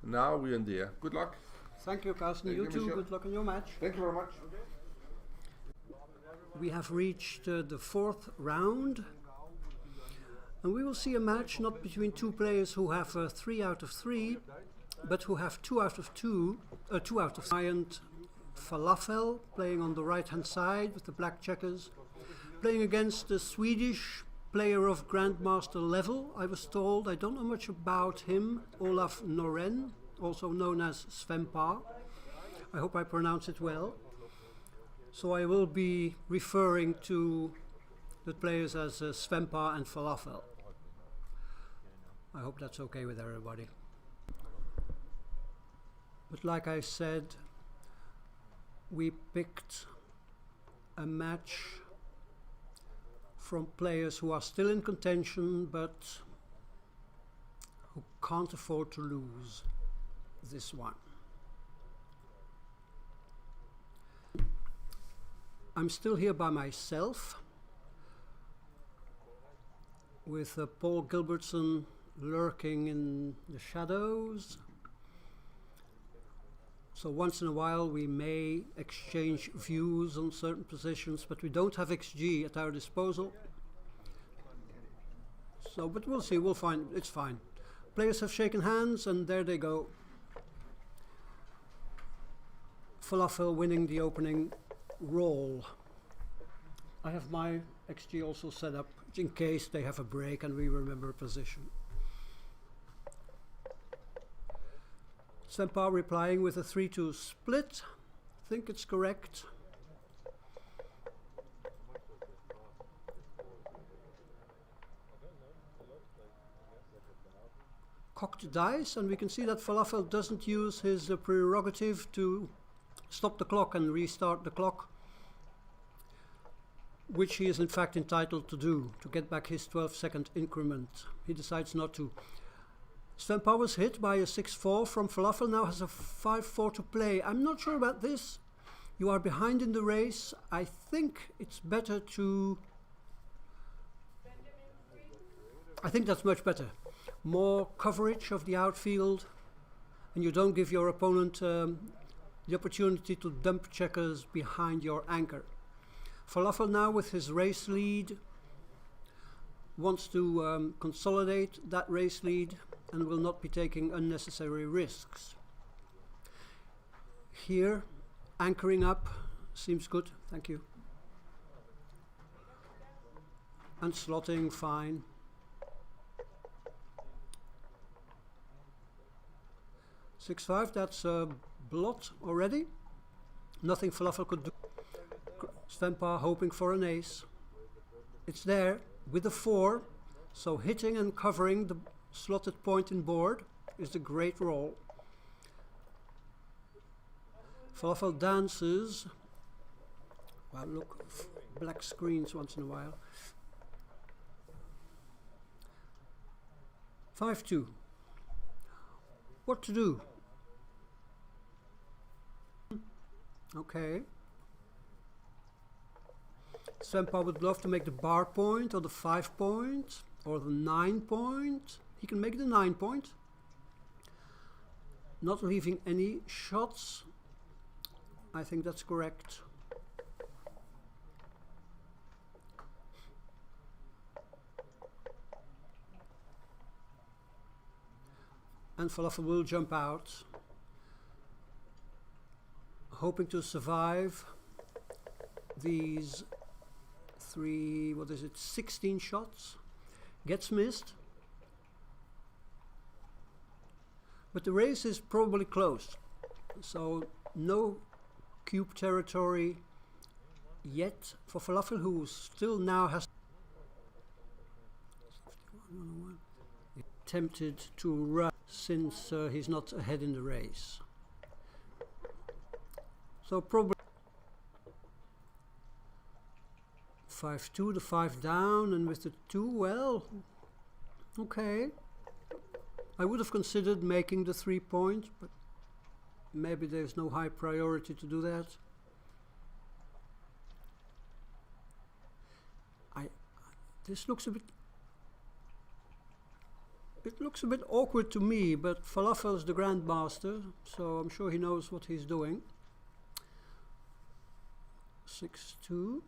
Now we're in the air. Good luck. Thank you, Carsten. Thank You you, too. Michel. Good luck on your match. Thank you very much. We have reached the fourth round, and we will see a match not between two players who have 3 out of 3, but who have 2 out of 2, 2 out of 3. Giant Falafel playing on the right hand side with the black checkers, playing against the Swedish player of Grandmaster level, I was told. I don't know much about him, Olaf Norén, also known as Sven-Olav. I hope I pronounce it well. So I will be referring to the players as Sven-Olav and Falafel. I hope that's okay with everybody. But like I said, we picked a match from players who are still in contention but who can't afford to lose this one. I'm still here by myself with Paul Gilbertson lurking in the shadows. So once in a while we may exchange views on certain positions, but we don't have XG at our disposal. So, but we'll see, we'll find, it's fine. Players have shaken hands and there they go. Falafel winning the opening roll. I have my XG also set up in case they have a break and we remember a position. Sven-Olav replying with a 3-2 split. I think it's correct. Cocked dice, and we can see that Falafel doesn't use his prerogative to stop the clock and restart the clock, which he is in fact entitled to do, to get back his 12-second increment. He decides not to. Sven-Olav was hit by a 6-4 from Falafel, now has a 5-4 to play. I'm not sure about this. You are behind in the race. I think it's better to... I think that's much better. More coverage of the outfield, and you don't give your opponent the opportunity to dump checkers behind your anchor. Falafel now with his race lead wants to consolidate that race lead and will not be taking unnecessary risks. Here, anchoring up seems good, thank you. And slotting, fine. Six-5, that's a blot already. Nothing Falafel could do. Sven-Olav hoping for an ace. It's there with a 4, so hitting and covering the slotted point in board is the great roll. Falafel dances. Wow, look, black screens once in a while. 5-2. What to do? Okay. Sven-Olav would love to make the bar point or the 5 point or the 9 point. He can make the 9 point. Not leaving any shots. I think that's correct. And Falafel will jump out, hoping to survive these 16 shots. Gets missed. But the race is probably closed, so no cube territory yet for Falafel, who still now has tempted to run since he's not ahead in the race. So probably 5-2, the 5 down, and with the 2, well, okay. I would have considered making the 3 point, but maybe there's no high priority to do that. This looks a It looks a bit awkward to me, but Falafel is the grandmaster, so I'm sure he knows what he's doing. 6-2.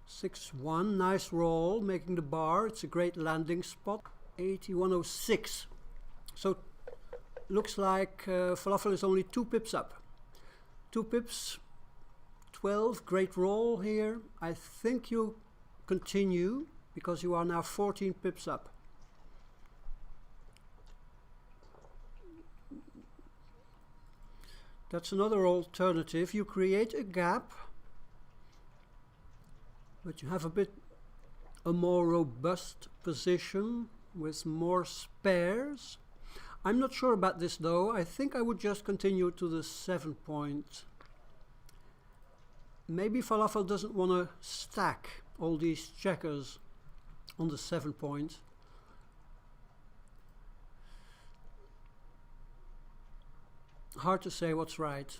Six one, nice roll, making the bar. It's a great landing spot. 8106. So looks like Falafel is only 2 pips up. 2 pips, 12. Great roll here. I think you continue because you are now 14 pips up. That's another alternative. You create a gap, but you have a more robust position with more spares. I'm not sure about this though. I think I would just continue to the 7 point. Maybe Falafel doesn't want to stack all these checkers on the 7 point. Hard to say what's right.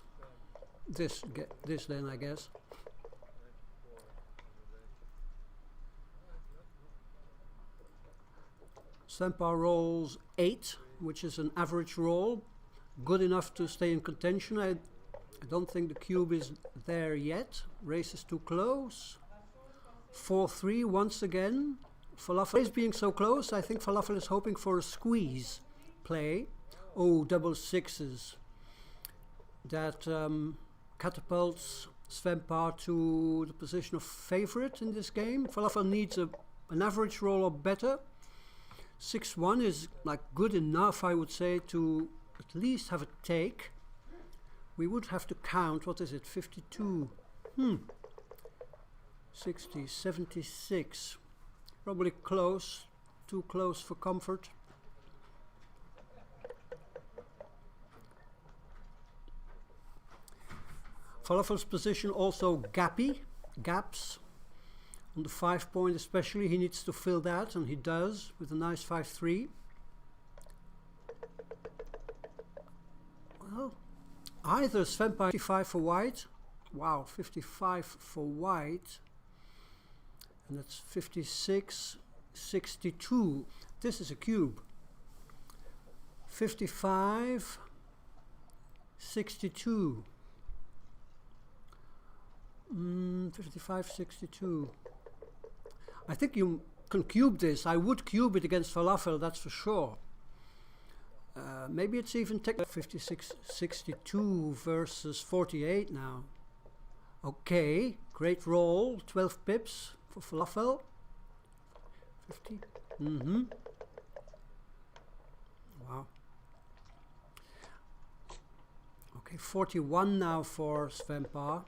This then, I guess. Sven-Pa rolls 8, which is an average roll, good enough to stay in contention. I don't think the cube is there yet. Race is too close. 4-3 once again. Falafel is being so close. I think Falafel is hoping for a squeeze play. Oh, double sixes. That catapults Sven-Pa to the position of favorite in this game. Falafel needs an average roll or better. 6-1 is like good enough, I would say, to at least have a take. We would have to count, what is it, 52, 60, 76. Probably close, too close for comfort. Falafel's position also gaps. On the 5 point especially, he needs to fill that, and he does with a nice 5-3. Well, either Sven-Pa 55 for white. Wow, 55 for white. And that's 56, 62. This is a cube. 55, 62. 55, 62. I think you can cube this. I would cube it against Falafel, that's for sure. Maybe it's even 56, 62 versus 48 now. Okay, great roll, 12 pips for Falafel. 50. Wow. Okay, 41 now for Sven-Pa.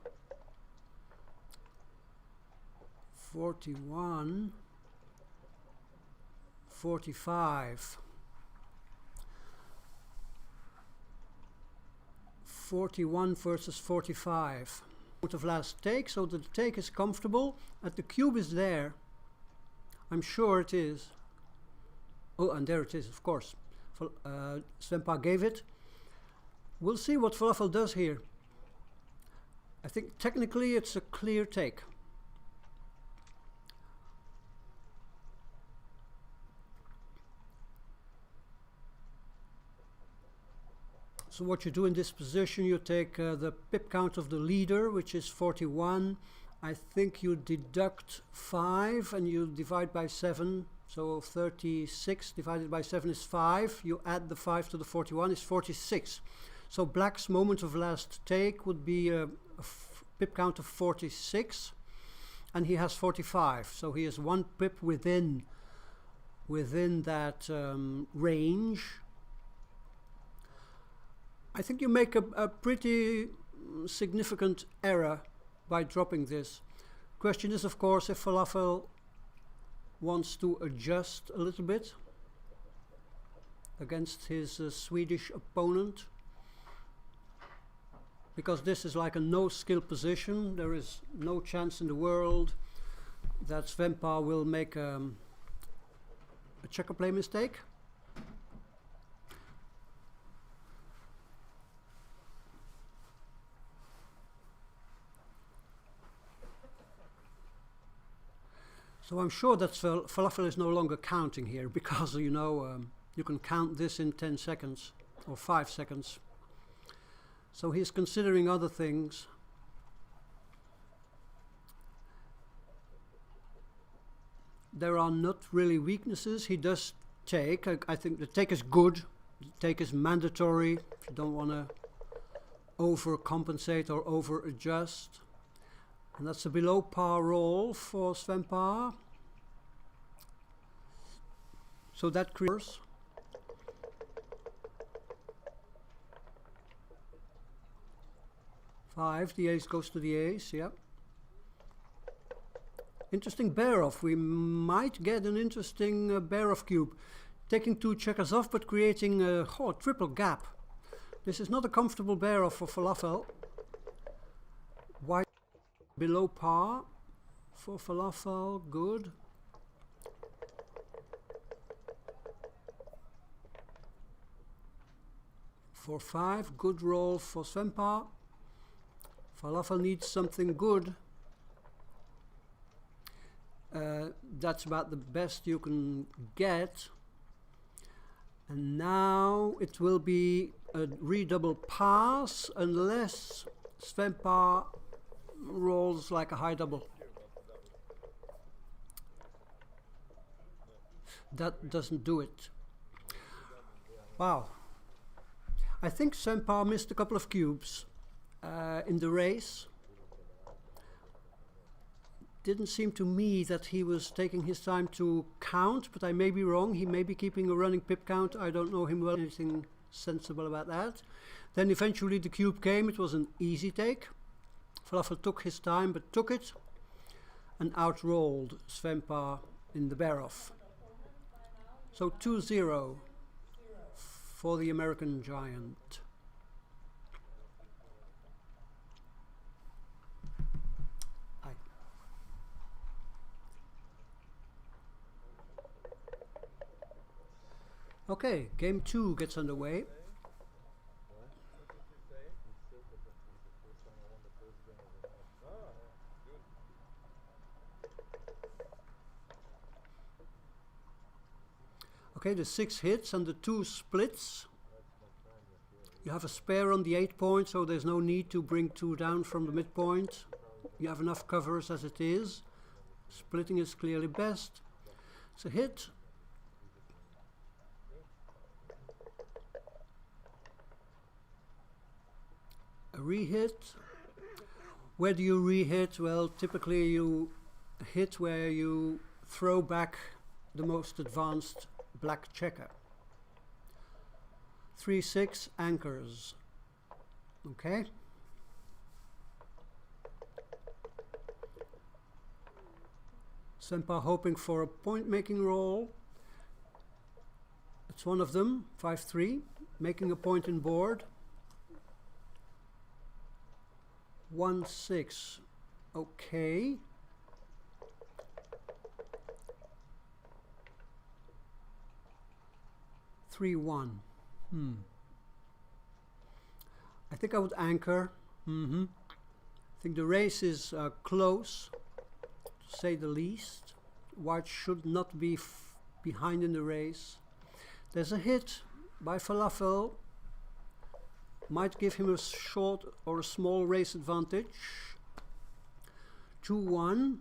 41, 45, 41 versus 45. Out of last take, so the take is comfortable, and the cube is there. I'm sure it is. Oh, and there it is, of course. Sven-Pa gave it. We'll see what Falafel does here. I think technically it's a clear take. So what you do in this position, you take the pip count of the leader, which is 41. I think you deduct 5 and you divide by 7. So 36 divided by 7 is 5. You add the 5 to the 41 is 46. So black's moment of last take would be a pip count of 46. And he has 45. So he is 1 pip within that range. I think you make a pretty significant error by dropping this. Question is, of course, if Falafel wants to adjust a little bit against his Swedish opponent, because this is like a no-skill position. There is no chance in the world that Sven-Pa will make a checker play mistake. So I'm sure that Falafel is no longer counting here, because you know you can count this in 10 seconds or 5 seconds. So he's considering other things. There are not really weaknesses. He does take. I think the take is good. The take is mandatory if you don't want to overcompensate or over adjust. And that's a below par roll for Sven-Pa. So that creates 5. The ace goes to the ace, yeah. Interesting bear-off. We might get an interesting bear-off cube. Taking 2 checkers off, but creating a triple gap. This is not a comfortable bear-off for Falafel. White below par for Falafel, good. For 5, good roll for Sven-Pa. Falafel needs something good. That's about the best you can get. And now it will be a redouble pass unless Sven-Pa rolls like a high double. That doesn't do it. Wow. I think Sven-Pa missed a couple of cubes in the race. Didn't seem to me that he was taking his time to count, but I may be wrong. He may be keeping a running pip count. I don't know him well. Anything sensible about that. Then eventually the cube came. It was an easy take. Falafel took his time, but took it and outrolled Sven-Pa in the bear-off. So 2-0 for the American giant. Okay, game 2 gets underway. Okay, the 6 hits and the 2 splits. You have a spare on the 8 point, so there's no need to bring 2 down from the midpoint. You have enough covers as it is. Splitting is clearly best. It's a hit. A re-hit. Where do you re-hit? Well, typically you hit where you throw back the most advanced black checker. 3-6 anchors. Okay. Sven-Pa hoping for a point making roll. It's one of them. 5-3. Making a point in board. 1-6. Okay. I think I would anchor. I think the race is close, to say the least. White should not be behind in the race. There's a hit by Falafel. Might give him a short or a small race advantage. 2-1.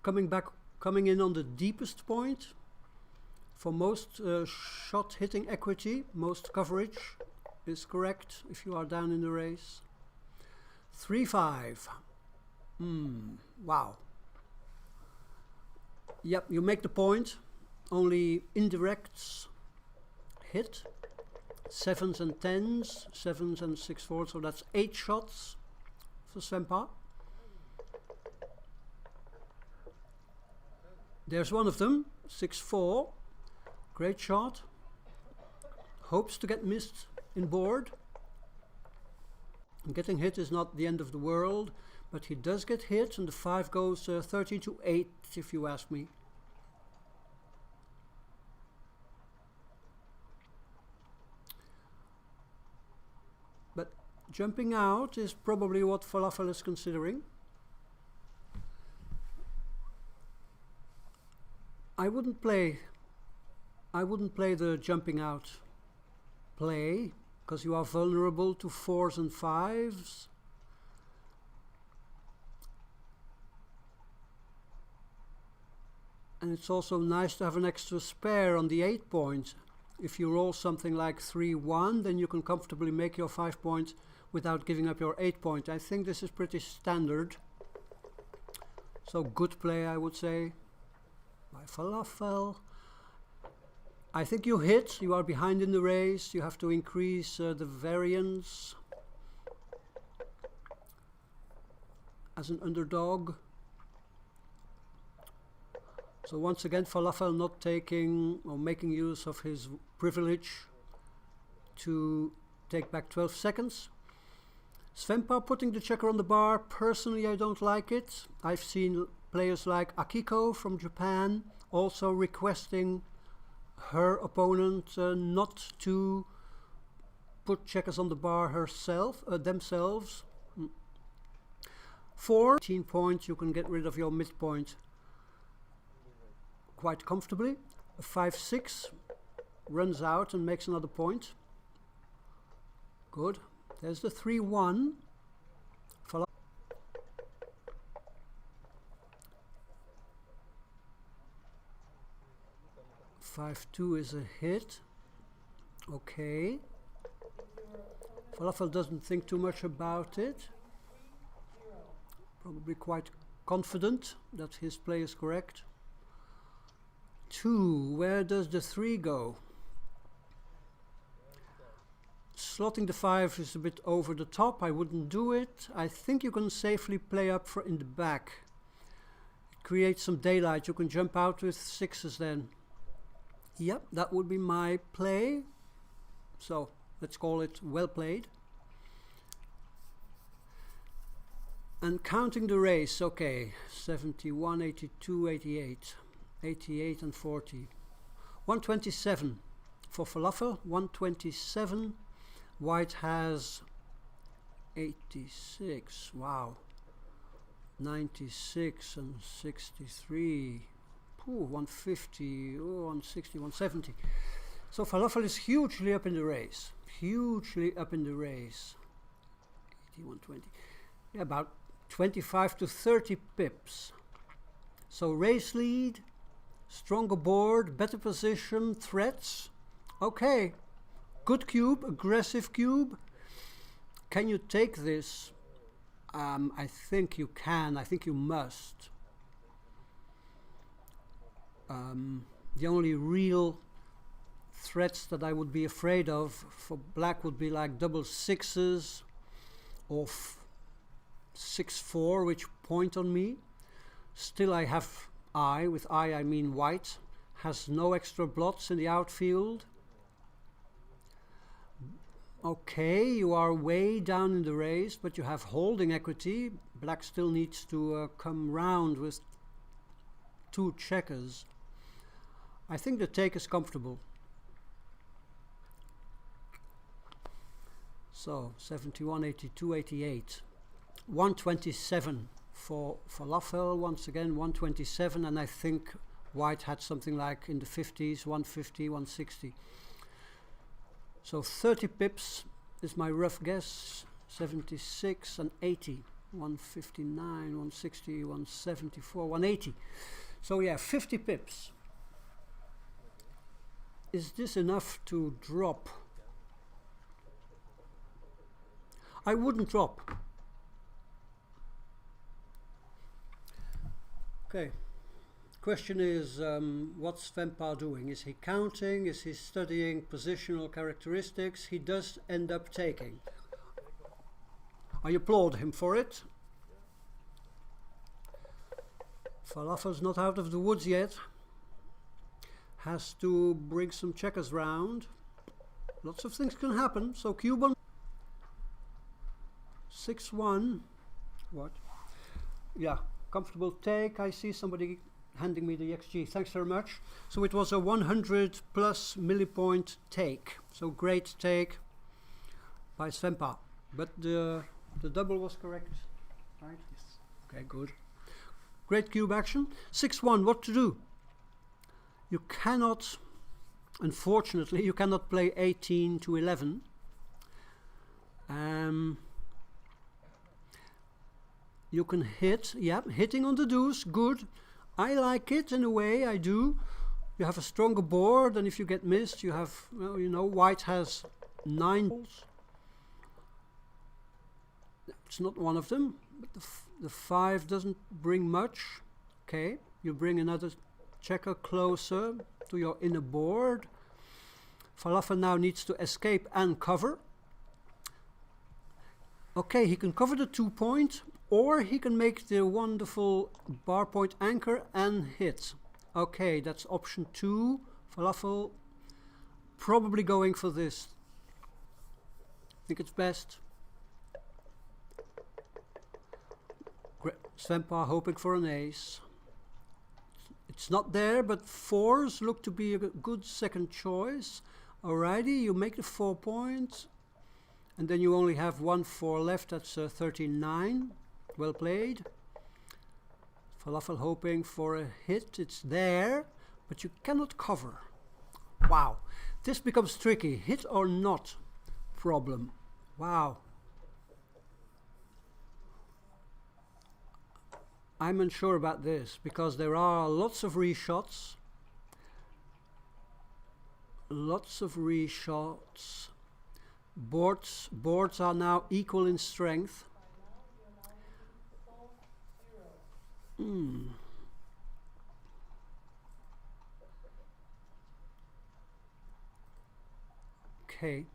Coming in on the deepest point. For most shot hitting equity, most coverage is correct if you are down in the race. 3-5. Wow. Yep, you make the point. Only indirects hit. 7s and 10s, 7s and 6-4, so that's 8 shots for Sven-Pa. There's one of them, 6-4. Great shot. Hopes to get missed in board. And getting hit is not the end of the world, but he does get hit, and the 5 goes 13-8, if you ask me. But jumping out is probably what Falafel is considering. I wouldn't play the jumping out play, because you are vulnerable to 4s and 5s. And it's also nice to have an extra spare on the 8 point. If you roll something like 3-1, then you can comfortably make your 5 points without giving up your 8 point. I think this is pretty standard. So good play, I would say, by Falafel. I think you hit, you are behind in the race, you have to increase the variance as an underdog. So once again, Falafel not taking or making use of his privilege to take back 12 seconds. Sven-Olav putting the checker on the bar. Personally, I don't like it. I've seen players like Akiko from Japan also requesting her opponent not to put checkers on the bar themselves. 14 points, you can get rid of your midpoint quite comfortably. A 5-6 runs out and makes another point. Good. There's the 3-1. 5-2 is a hit. Okay. Falafel doesn't think too much about it. Probably quite confident that his play is correct. 2. Where does the 3 go? Slotting the 5 is a bit over the top. I wouldn't do it. I think you can safely play up in the back. It creates some daylight. You can jump out with 6s then. Yep, that would be my play. So let's call it well played. And counting the race, okay, 71, 82, 88, 88 and 40. 127 for Falafel, 127. White has 86, wow. 96 and 63. Ooh, 150, oh, 160, 170. So Falafel is hugely up in the race. Hugely up in the race. 80, 120. Yeah, about 25 to 30 pips. So race lead, stronger board, better position, threats. Okay, good cube, aggressive cube. Can you take this? I think you can, I think you must. The only real threats that I would be afraid of for black would be like double 6s or 6-4, which point on me. Still I have with I mean white, has no extra blots in the outfield. Okay, you are way down in the race, but you have holding equity. Black still needs to come round with 2 checkers. I think the take is comfortable. So 71, 82, 88. 127 for Falafel, once again 127, and I think white had something like in the 50s, 150, 160. So 30 pips is my rough guess. 76 and 80. 159, 160, 174, 180. So yeah, 50 pips. Is this enough to drop? I wouldn't drop. Okay. Question is, what's Sven-Olav doing? Is he counting? Is he studying positional characteristics? He does end up taking. I applaud him for it. Falafel's not out of the woods yet. Has to bring some checkers round. Lots of things can happen. So cube on 6-1. What? Yeah, comfortable take. I see somebody handing me the XG. Thanks very much. So it was a 100 plus millipoint take. So great take by Sven-Olav. But the double was correct, right? Yes. Okay, good. Great cube action. 6-1, what to do? You cannot, unfortunately, you cannot play 18 to 11. You can hit, yeah, hitting on the deuce, good. I like it in a way, I do. You have a stronger board, and if you get missed, you have, well, you know, white has 9 balls. It's not one of them, but the 5 doesn't bring much. Okay, you bring another checker closer to your inner board. Falafel now needs to escape and cover. Okay, he can cover the 2 point, or he can make the wonderful bar point anchor and hit. Okay, that's option 2. Falafel probably going for this. I think it's best. Sven-Olav hoping for an ace. It's not there, but 4s look to be a good second choice. Alrighty, you make the 4 points. And then you only have 1 4 left, that's 39. Well played. Falafel hoping for a hit, it's there, but you cannot cover. Wow, this becomes tricky, hit or not problem. Wow. I'm unsure about this, because there are lots of reshots. Lots of reshots. Boards are now equal in strength. Okay.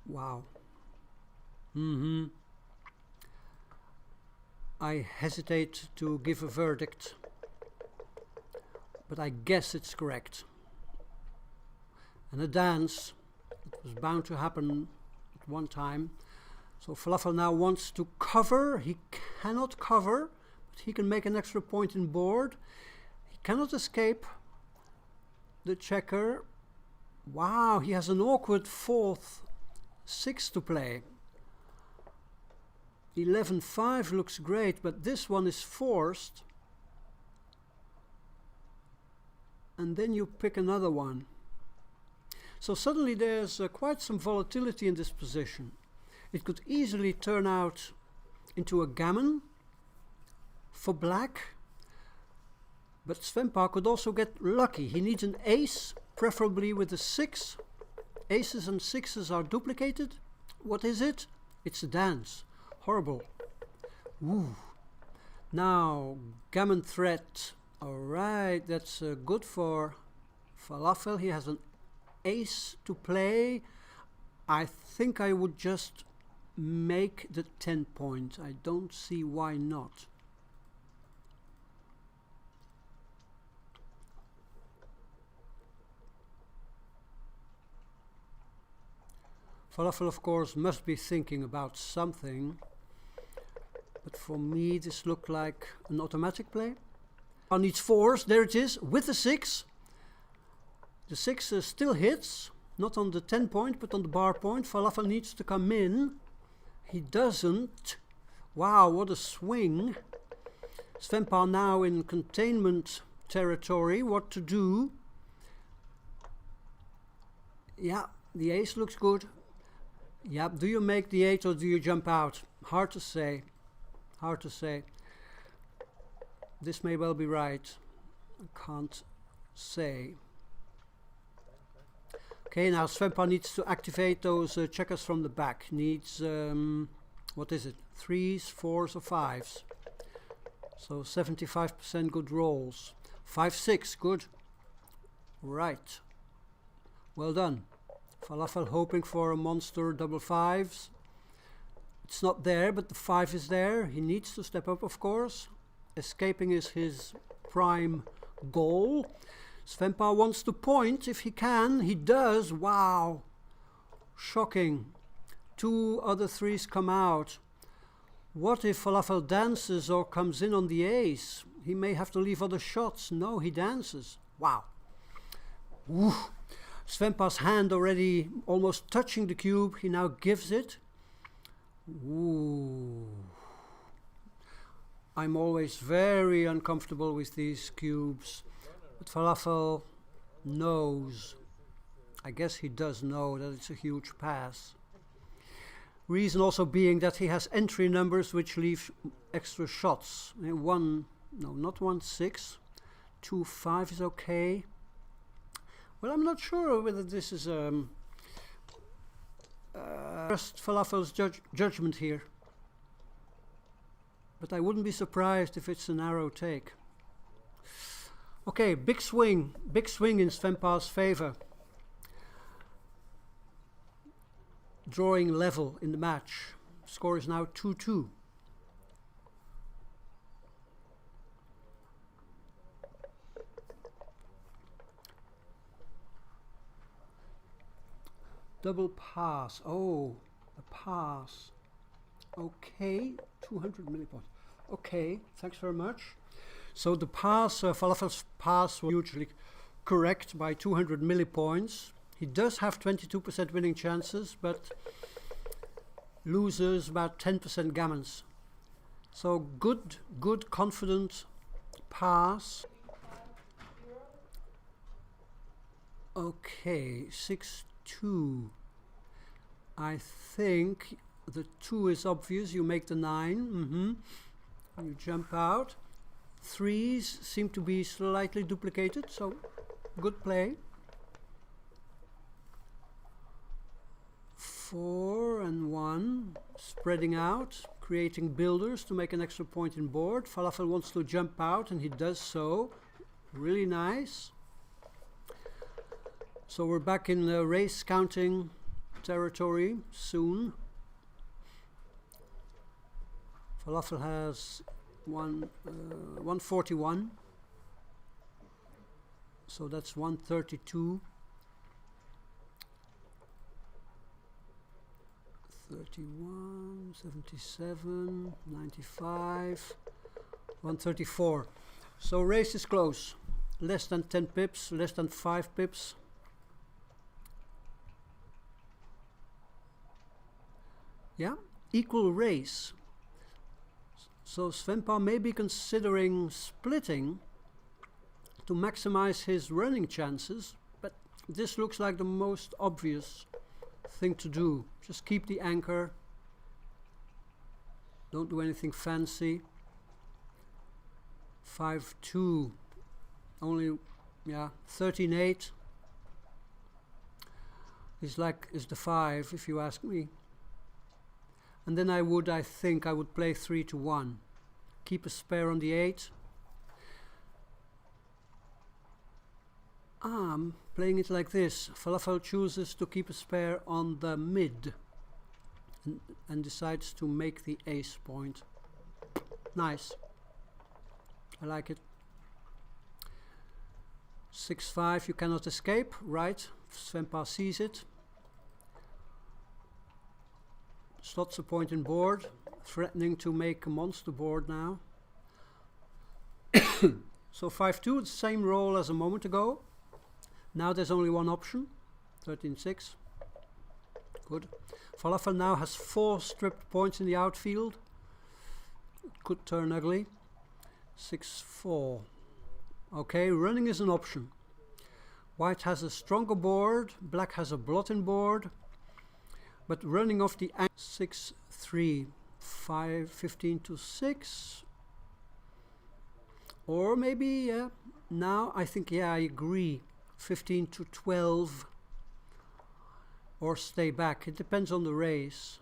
Wow. I hesitate to give a verdict, but I guess it's correct. And a dance, it was bound to happen at one time. So Falafel now wants to cover. He cannot cover, but he can make an extra point in board. He cannot escape the checker. Wow, he has an awkward 4th 6 to play. 11-5 looks great, but this one is forced. And then you pick another one. So suddenly there's quite some volatility in this position. It could easily turn out into a gammon for black. But Sven-Olav could also get lucky. He needs an ace, preferably with a 6. Aces and 6s are duplicated. What is it? It's a dance. Horrible. Ooh. Now, gammon threat. Alright, that's good for Falafel. He has an ace to play. I think I would just make the 10 point. I don't see why not. Falafel, of course, must be thinking about something. But for me, this looked like an automatic play. I needs 4s. There it is, with the 6. The 6 still hits. Not on the 10 point, but on the bar point. Falafel needs to come in. He doesn't. Wow, what a swing. Sven-Olav now in containment territory. What to do? Yeah, the ace looks good. Yeah, do you make the 8 or do you jump out? Hard to say. Hard to say. This may well be right. I can't say. Okay, now Sven-Olav needs to activate those checkers from the back. Needs, what is it? 3s, 4s or 5s. So 75% good rolls. 5-6, good. Right. Well done. Falafel hoping for a monster double 5s. It's not there, but the 5 is there. He needs to step up, of course. Escaping is his prime goal. Sven-Olav wants to point if he can. He does. Wow. Shocking. 2 other 3s come out. What if Falafel dances or comes in on the ace? He may have to leave other shots. No, he dances. Wow. Woo. Sven-Olav's hand already almost touching the cube. He now gives it. Ooh. I'm always very uncomfortable with these cubes. But Falafel knows, I guess he does know that it's a huge pass. Reason also being that he has entry numbers which leave extra shots. Not 1-6, 2-5 is okay. Well, I'm not sure whether this is just Falafel's judgment here. But I wouldn't be surprised if it's a narrow take. Okay, big swing in Sven-Pa's favor. Drawing level in the match. Score is now 2-2. Double pass. Oh, a pass. Okay, 200 millipoints. Okay, thanks very much. So the pass, Falafel's pass was hugely correct by 200 millipoints. He does have 22% winning chances, but loses about 10% gammons. So good, confident pass. Okay, 6-2. I think the 2 is obvious. You make the 9. You jump out. 3s seem to be slightly duplicated, so good play. 4 and 1, spreading out, creating builders to make an extra point in board. Falafel wants to jump out, and he does so. Really nice. So we're back in the race counting territory soon. Falafel has 141. So that's 132. 31, 77, 95, 134. So race is close. Less than 10 pips, less than 5 pips. Yeah, equal race. So Sven-Pa may be considering splitting to maximize his running chances, but this looks like the most obvious thing to do. Just keep the anchor. Don't do anything fancy. 5-2. Only, yeah, 13-8 is the 5 if you ask me. And then I think I would play 3-1. Keep a spare on the 8. I'm playing it like this. Falafel chooses to keep a spare on the mid and decides to make the ace point. Nice. I like it. 6-5, you cannot escape, right? Sven-Pa sees it. Slots a point in board, threatening to make a monster board now. So 5-2, the same roll as a moment ago. Now there's only one option, 13-6. Good. Falafel now has 4 stripped points in the outfield. It could turn ugly. 6-4. Okay, running is an option. White has a stronger board, black has a blotting board. But running off the 6-3, 15-6. Or maybe, now I think, yeah, I agree. 15-12. Or stay back. It depends on the race.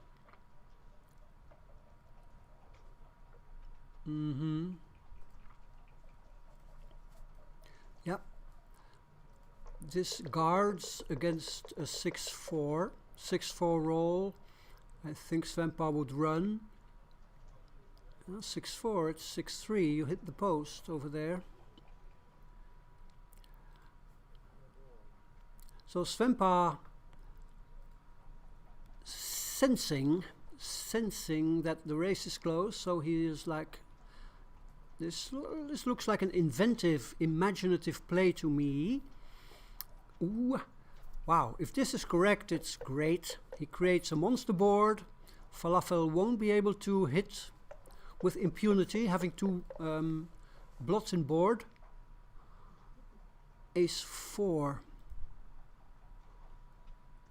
Yep. This guards against a 6-4. 6-4 roll. I think Sven-Pa would run. 6-4, it's 6-3. You hit the post over there. So Sven-Pa sensing that the race is close, so he is like, this looks like an inventive, imaginative play to me. Ooh. Wow, if this is correct, it's great. He creates a monster board. Falafel won't be able to hit with impunity, having 2 blots in board. ace 4.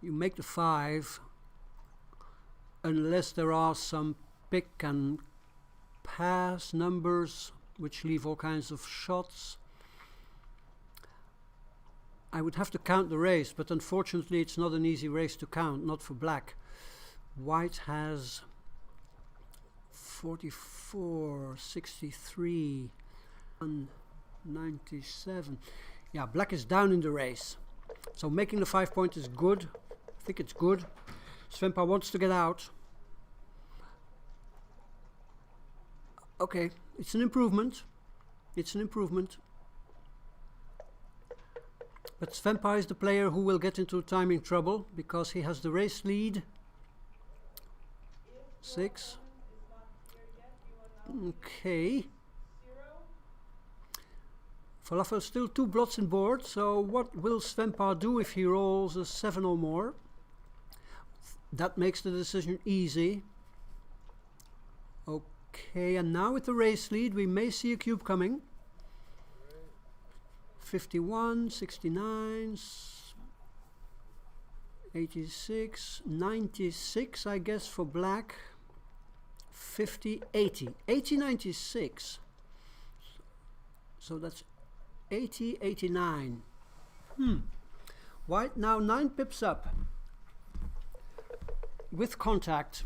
You make the 5 unless there are some pick and pass numbers which leave all kinds of shots. I would have to count the race, but unfortunately it's not an easy race to count, not for black. White has 44, 63, 97. Yeah, black is down in the race. So making the 5 point is good. I think it's good. Sven-Pa wants to get out. Okay, it's an improvement. It's an improvement. But Sven-Pa is the player who will get into timing trouble because he has the race lead. 6. Okay. Falafel still 2 blots in board, so what will Sven-Pa do if he rolls a 7 or more? That makes the decision easy. Okay, and now with the race lead we may see a cube coming. 51, 69, 86, 96 I guess for black. 50, 80. 80, 96. So that's 80, 89. White now 9 pips up. With contact.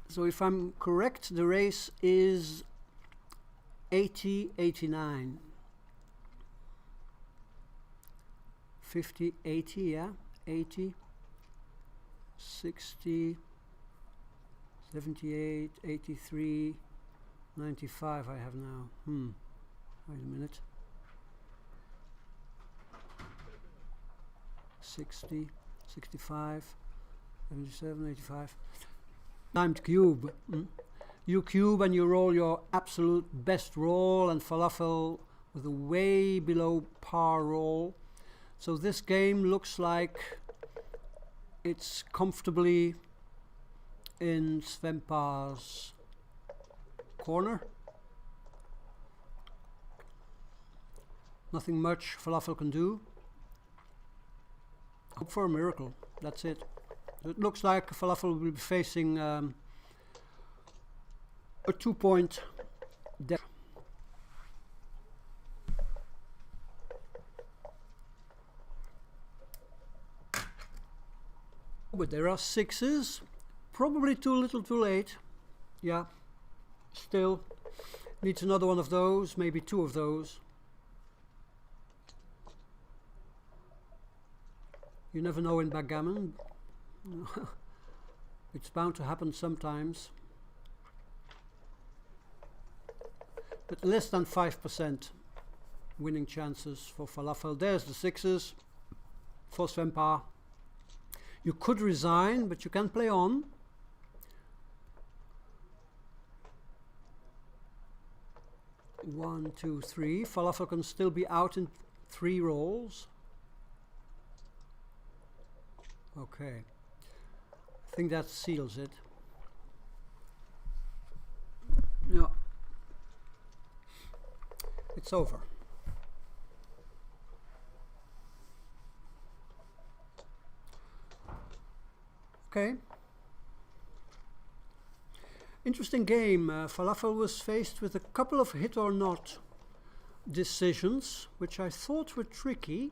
So if I'm correct, the race is 80, 89. 50, 80, yeah, 80, 60, 78, 83, 95 I have now. Wait a minute. 60, 65, 77, 85. Timed cube. You cube and you roll your absolute best roll, and Falafel with a way below par roll. So this game looks like it's comfortably in Sven-Pa's corner. Nothing much Falafel can do. Hope for a miracle. That's it. It looks like Falafel will be facing a 2-point deck. But there are 6s. Probably too little too late. Yeah. Still needs another one of those, maybe 2 of those. You never know in backgammon. It's bound to happen sometimes. But less than 5% winning chances for Falafel. There's the 6s for Sven-Pa. You could resign, but you can play on. One, two, three. Falafel can still be out in 3 rolls. Okay. I think that seals it. Yeah. It's over. Okay. Interesting game. Falafel was faced with a couple of hit or not decisions, which I thought were tricky.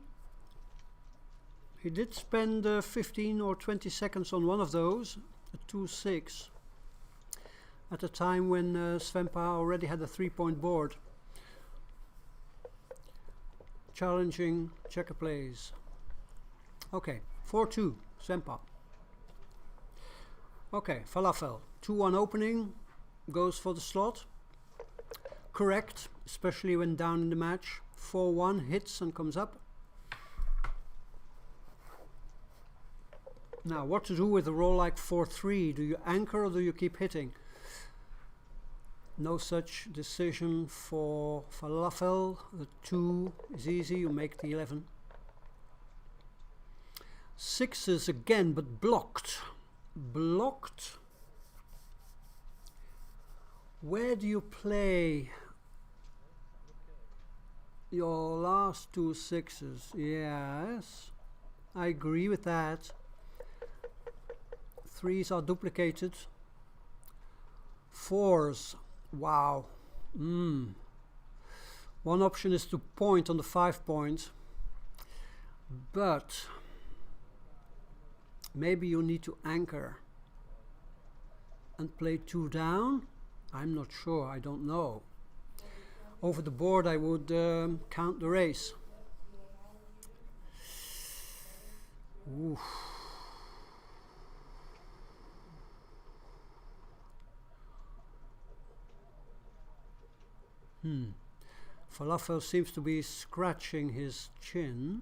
He did spend 15 or 20 seconds on one of those, a 2-6, at a time when Sven-Pa already had a 3-point board. Challenging checker plays. Okay, 4-2, Sven-Pa. Okay, Falafel, 2-1 opening, goes for the slot. Correct, especially when down in the match. 4-1 hits and comes up. Now, what to do with a roll like 4-3? Do you anchor or do you keep hitting? No such decision for Falafel. The 2 is easy, you make the 11. 6s again, but blocked. Blocked. Where do you play? Your last two sixes, yes, I agree with that. Threes are duplicated. Fours, wow. One option is to point on the 5 point, but maybe you need to anchor and play 2 down. I'm not sure, I don't know. Over the board I would count the race. Oof. Falafel seems to be scratching his chin,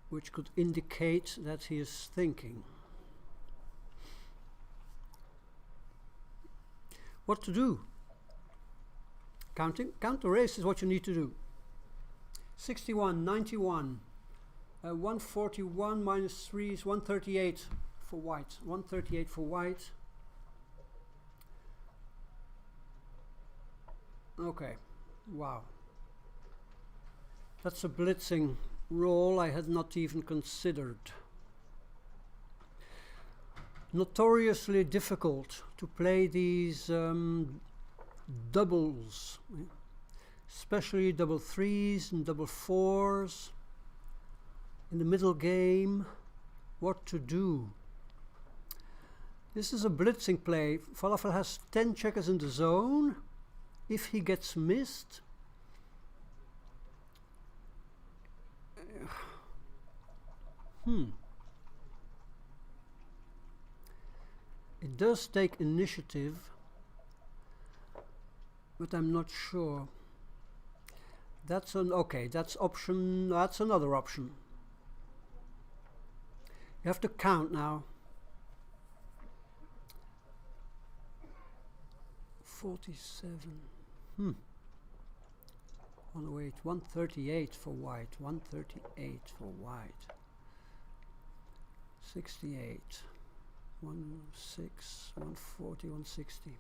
which could indicate that he is thinking. What to do? Count the race is what you need to do. 61, 91, 141 minus 3 is 138 for white. 138 for white. Okay, wow. That's a blitzing roll I had not even considered. Notoriously difficult to play these doubles, especially double 3s and double 4s in the middle game. What to do? This is a blitzing play. Falafel has 10 checkers in the zone. If he gets missed, it does take initiative, but I'm not sure. That's an okay, that's option, that's another option. You have to count now. 47. Oh wait, 138 for white, 138 for white. 68, 16, 140, 160.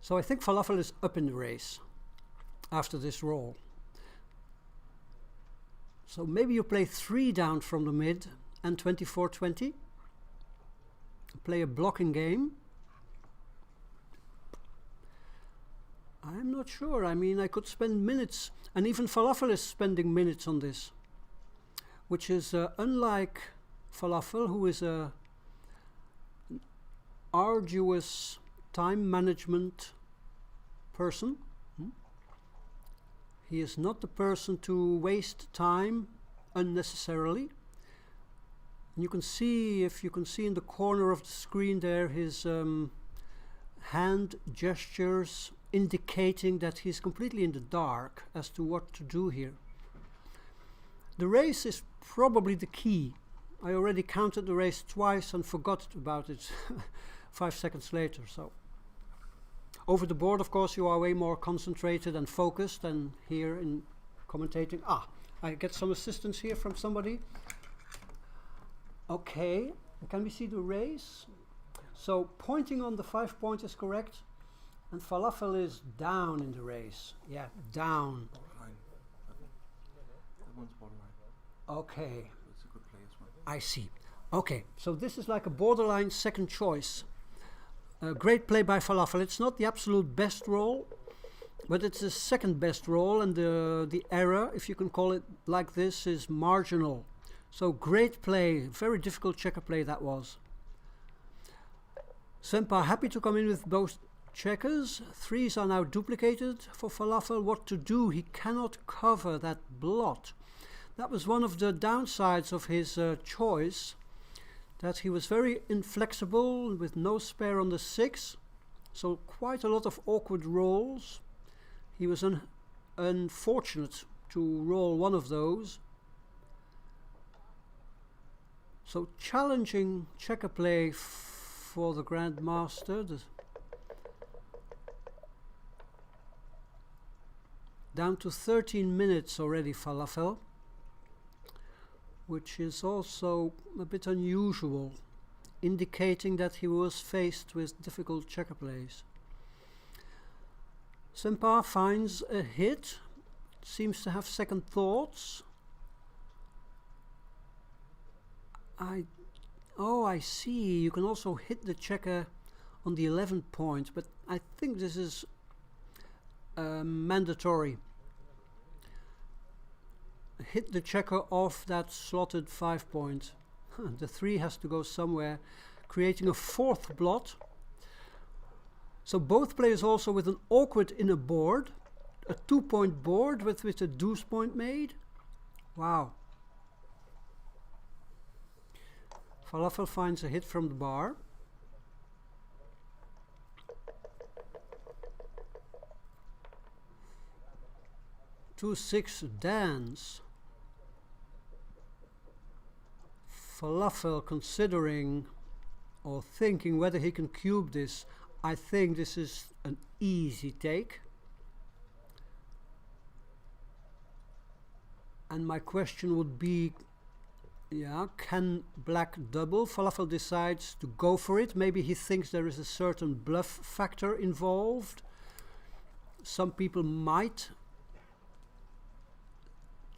So I think Falafel is up in the race after this roll. So maybe you play 3 down from the mid and 24-20. Play a blocking game. I'm not sure. I mean, I could spend minutes, and even Falafel is spending minutes on this, which is unlike Falafel, who is a arduous time management person. He is not the person to waste time unnecessarily. And you can see, if you can see in the corner of the screen there, his hand gestures indicating that he's completely in the dark as to what to do here. The race is probably the key. I already counted the race twice and forgot about it 5 seconds later. So over the board, of course, you are way more concentrated and focused than here in commentating. I get some assistance here from somebody. Okay, can we see the race? So pointing on the 5 point is correct, and Falafel is down in the race. Yeah, down. Borderline. That one's borderline. Okay. That's a good play as well. I see. Okay, so this is like a borderline second choice. Great play by Falafel. It's not the absolute best roll, but it's the second best roll, and the error, if you can call it like this, is marginal. So great play, very difficult checker play that was. Senpa happy to come in with both checkers. 3s are now duplicated for Falafel. What to do? He cannot cover that blot. That was one of the downsides of his choice, that he was very inflexible with no spare on the 6. So quite a lot of awkward rolls. He was unfortunate to roll one of those. So challenging checker play for the Grandmaster. Down to 13 minutes already, Falafel, which is also a bit unusual, indicating that he was faced with difficult checker plays. Sven-Pa finds a hit, seems to have second thoughts. Oh, I see, you can also hit the checker on the 11th point, but I think this is mandatory. Hit the checker off that slotted 5 point. The 3 has to go somewhere, creating a 4th blot. So both players also with an awkward inner board, a 2-point board with a deuce point made. Wow. Falafel finds a hit from the bar. Two 6 dance. Falafel considering or thinking whether he can cube this. I think this is an easy take. And my question would be, yeah, can black double? Falafel decides to go for it. Maybe he thinks there is a certain bluff factor involved. Some people might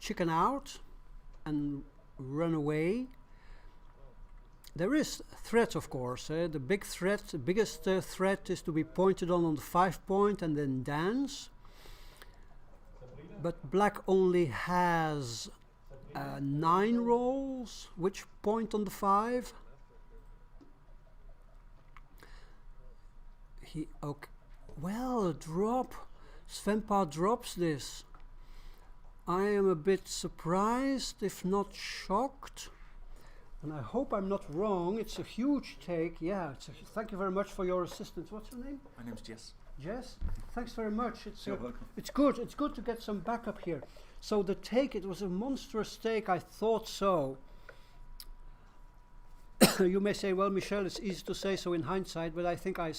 chicken out and run away. There is threat, of course. The big threat, the biggest threat is to be pointed on the 5 point and then dance. But black only has 9 rolls. Which point on the 5? Okay. Well, a drop. Sven-Pa drops this. I am a bit surprised, if not shocked. And I hope I'm not wrong. It's a huge take. Yeah, thank you very much for your assistance. What's your name? My name's Jess. Jess? Thanks very much. You're welcome. It's good to get some backup here. So the take, it was a monstrous take. I thought so. You may say, well, Michel, it's easy to say so in hindsight, but I think I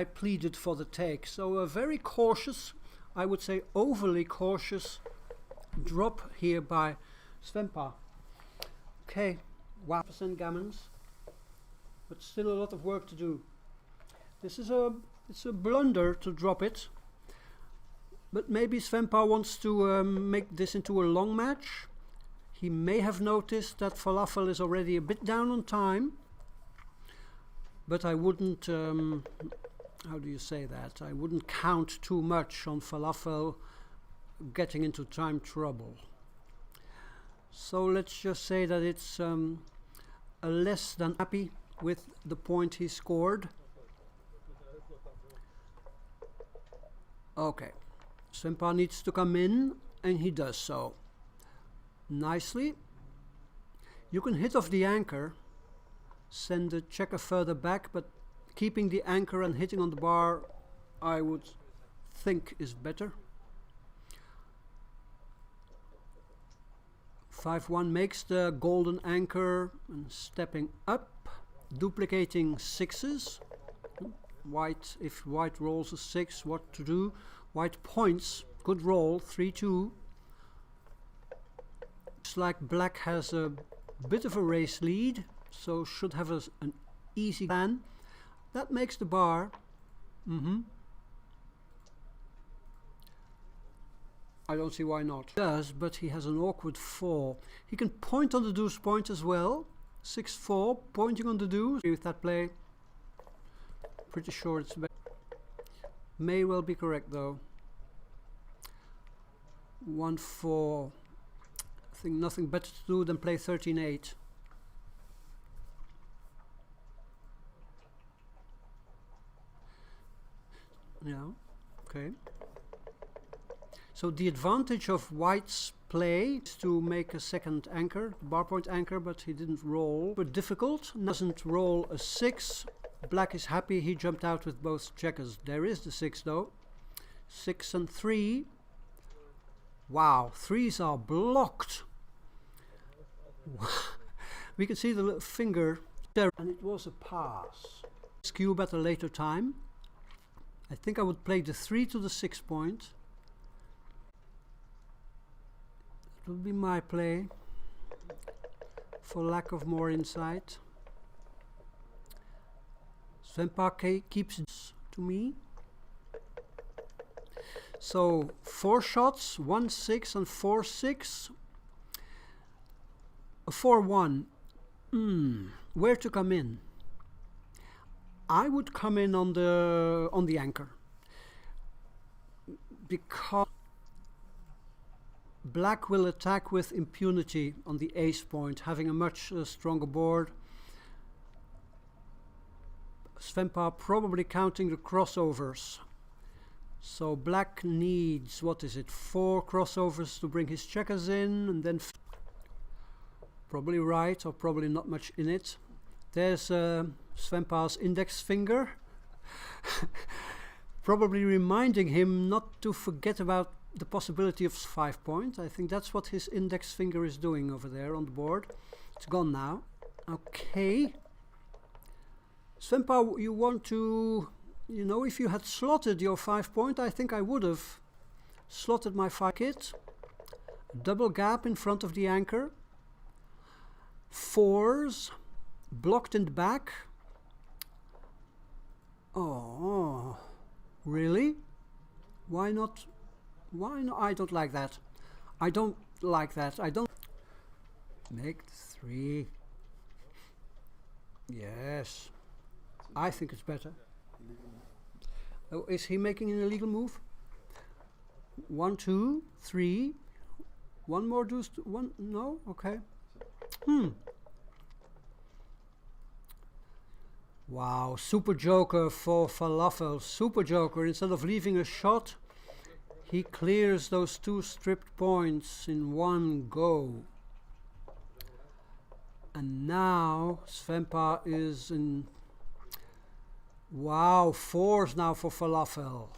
pleaded for the take. So a very cautious, I would say overly cautious drop here by Sven-Pa. Okay, wow, % gammons, but still a lot of work to do. This is it's a blunder to drop it, but maybe Sven-Pa wants to make this into a long match. He may have noticed that Falafel is already a bit down on time, but I wouldn't, how do you say that? I wouldn't count too much on Falafel getting into time trouble. So let's just say that it's a less than happy with the point he scored. Okay, Sven-Pa needs to come in, and he does so. Nicely. You can hit off the anchor, send the checker further back, but keeping the anchor and hitting on the bar, I would think is better. 5-1 makes the golden anchor and stepping up, duplicating 6s. White, if white rolls a 6, what to do? White points, good roll, 3-2. Looks like black has a bit of a race lead, so should have an easy plan. That makes the bar. I don't see why not. He does, but he has an awkward 4. He can point on the deuce point as well. 6-4, pointing on the deuce. With that play, pretty sure it's better. May well be correct though. 1-4. I think nothing better to do than play 13-8. Yeah, okay. So the advantage of white's play is to make a second anchor, bar point anchor, but he didn't roll. But difficult, doesn't roll a 6. Black is happy, he jumped out with both checkers. There is the 6 though. 6 and 3. Wow, 3s are blocked. We can see the little finger there, and it was a pass. Cube at a later time. I think I would play the 3 to the 6 point. That would be my play, for lack of more insight. Sven-Pa keeps it to me. So 4 shots, 1-6 and 4-6. 4-1. Where to come in? I would come in on the anchor, because black will attack with impunity on the ace point, having a much stronger board. Sven-Pa probably counting the crossovers. So black needs, what is it, 4 crossovers to bring his checkers in, and then probably right, or probably not much in it. There's Sven-Pa's index finger, probably reminding him not to forget about the possibility of 5 point. I think that's what his index finger is doing over there on the board. It's gone now. Okay. Sven-Pa, you want to, you know, if you had slotted your 5 point, I think I would have slotted my 5 kit. Double gap in front of the anchor. 4s, blocked in the back. Oh, really? Why not? Why not? I don't like that. I don't like that. I don't. Make 3. Yes. I think it's better. Oh, is he making an illegal move? 1, 2, 3. One more deuce. One. No. Okay. Wow. Super joker for Falafel. Super joker. Instead of leaving a shot, he clears those 2 stripped points in one go. And now Sven-Pa is in. Wow, 4s now for Falafel.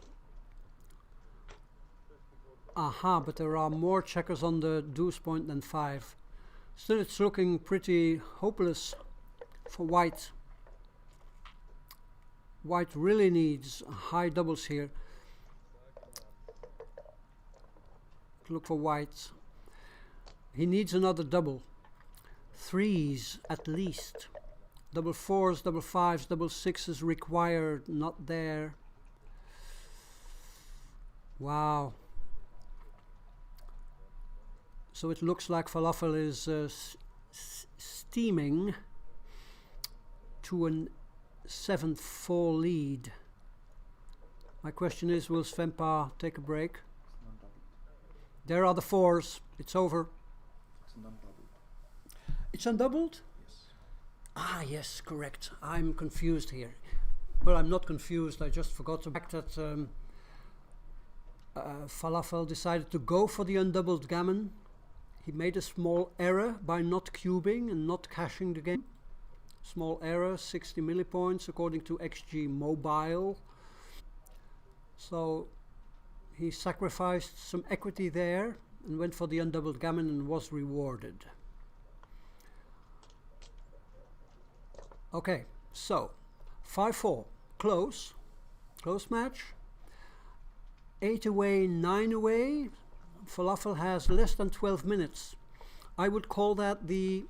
Aha, but there are more checkers on the deuce point than 5. Still, it's looking pretty hopeless for white. White really needs high doubles here. Look for white. He needs another double. 3s at least. Double 4s, double 5s, double 6s required, not there. Wow. So it looks like Falafel is steaming to a 7-4 lead. My question is, will Sven-Pa take a break? There are the 4s. It's over. It's undoubled. It's undoubled? Yes. Ah, yes, correct. I'm confused here. Well, I'm not confused. I just forgot the fact that Falafel decided to go for the undoubled gammon. He made a small error by not cubing and not cashing the game. Small error, 60 millipoints according to XG Mobile. So he sacrificed some equity there and went for the undoubled gammon and was rewarded. Okay, so 5-4, close match. 8 away, 9 away. Falafel has less than 12 minutes. I would call that the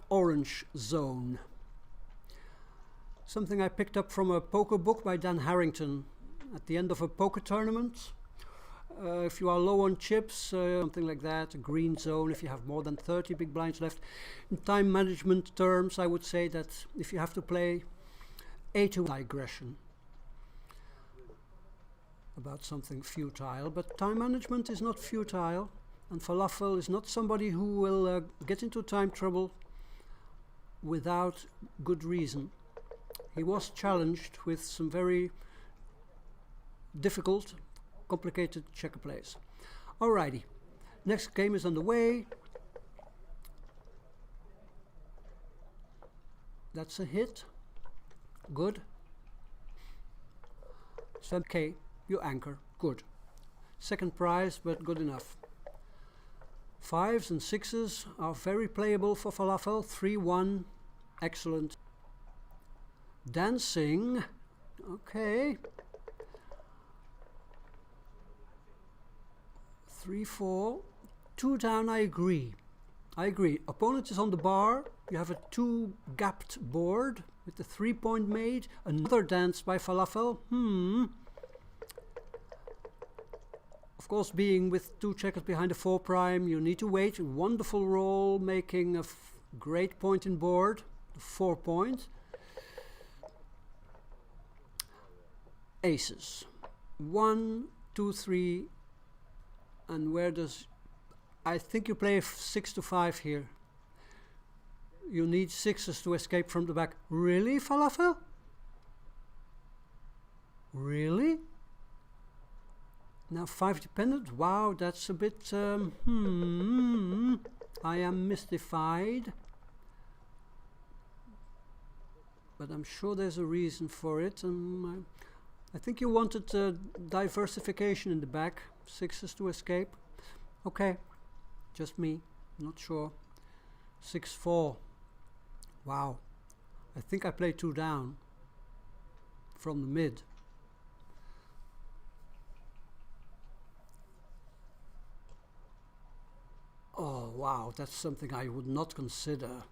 orange zone. Something I picked up from a poker book by Dan Harrington at the end of a poker tournament. If you are low on chips, something like that, a green zone if you have more than 30 big blinds left. In time management terms, I would say that if you have to play 8 digression about something futile, but time management is not futile, and Falafel is not somebody who will get into time trouble without good reason. He was challenged with some very difficult, complicated checker plays. Alrighty, next game is underway. That's a hit. Good. Sven-K, you anchor. Good. Second prize, but good enough. 5s and 6s are very playable for Falafel. 3-1. Excellent. Dancing. Okay. 3-4. 2 down, I agree. Opponent is on the bar. You have a 2-gapped board with the 3-point made. Another dance by Falafel. Of course, being with 2 checkers behind the 4 prime, you need to wait. Wonderful roll, making a great point in board, 4 point. Aces. 1, 2, 3, and where does... I think you play 6 to 5 here. You need 6s to escape from the back. Really, Falafel? Really? Now 5 dependent? Wow, that's a bit... I am mystified. But I'm sure there's a reason for it. I think you wanted diversification in the back. 6s to escape. Okay, just me, not sure. 6-4. Wow, I think I played 2 down from the mid. Oh wow, that's something I would not consider.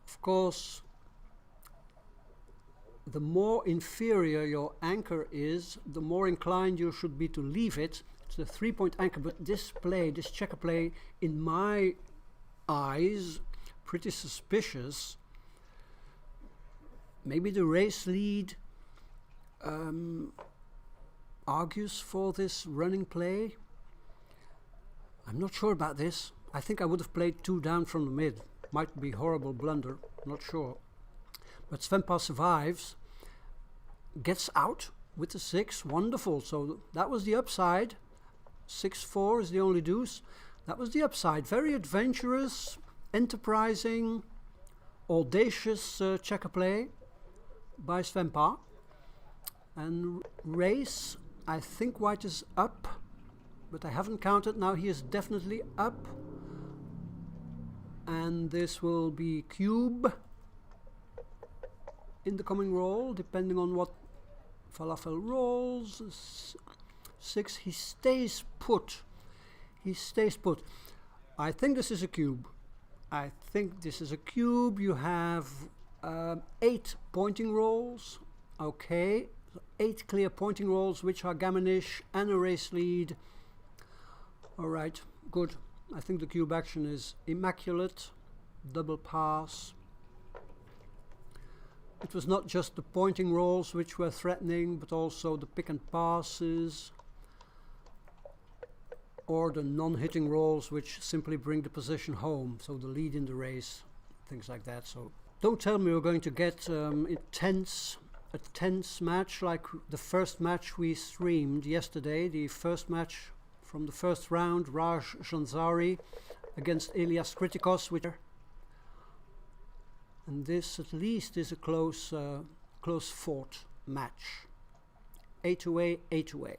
Of course, the more inferior your anchor is, the more inclined you should be to leave it. It's a 3-point anchor, but this play, this checker play, in my eyes, pretty suspicious. Maybe the race lead argues for this running play. I'm not sure about this. I think I would have played 2 down from the mid. Might be horrible blunder, not sure. But Sven-Olav survives, gets out with the 6, wonderful. So that was the upside. 6-4 is the only deuce. That was the upside. Very adventurous, enterprising, audacious checker play by Sven-Olav. And race, I think white is up, but I haven't counted. Now he is definitely up. And this will be cube in the coming roll, depending on what Falafel rolls. 6, he stays put. He stays put. I think this is a cube. I think this is a cube. You have 8 pointing rolls. Okay, 8 clear pointing rolls, which are gammonish and a race lead. Alright, good. I think the cube action is immaculate. Double pass. It was not just the pointing rolls which were threatening, but also the pick and passes, or the non-hitting rolls which simply bring the position home, so the lead in the race, things like that. So don't tell me we're going to get a tense match like the first match we streamed yesterday, the first match from the first round, Raj Janzari against Elias Kritikos, and this at least is a close fought match. A2A, A2A.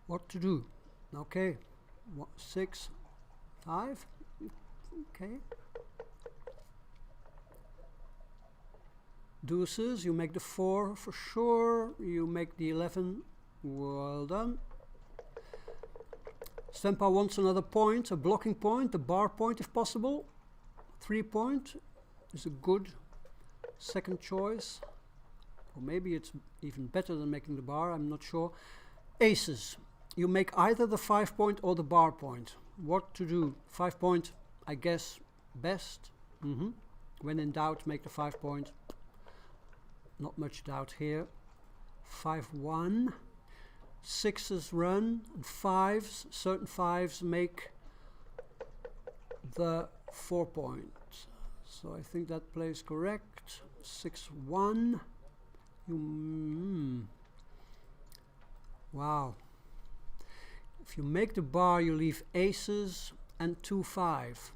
What to do? Okay, 6, 5. Okay. Deuces, you make the 4 for sure. You make the 11. Well done. Sven-Olav wants another point, a blocking point, a bar point if possible. 3 point is a good second choice. Or maybe it's even better than making the bar, I'm not sure. Aces. You make either the 5 point or the bar point. What to do? 5 point, I guess, best. When in doubt, make the 5 point. Not much doubt here. 5-1. 6s run, and 5s, certain 5s make the 4 point. So I think that plays correct. 6-1. Wow. If you make the bar, you leave aces and 2-5.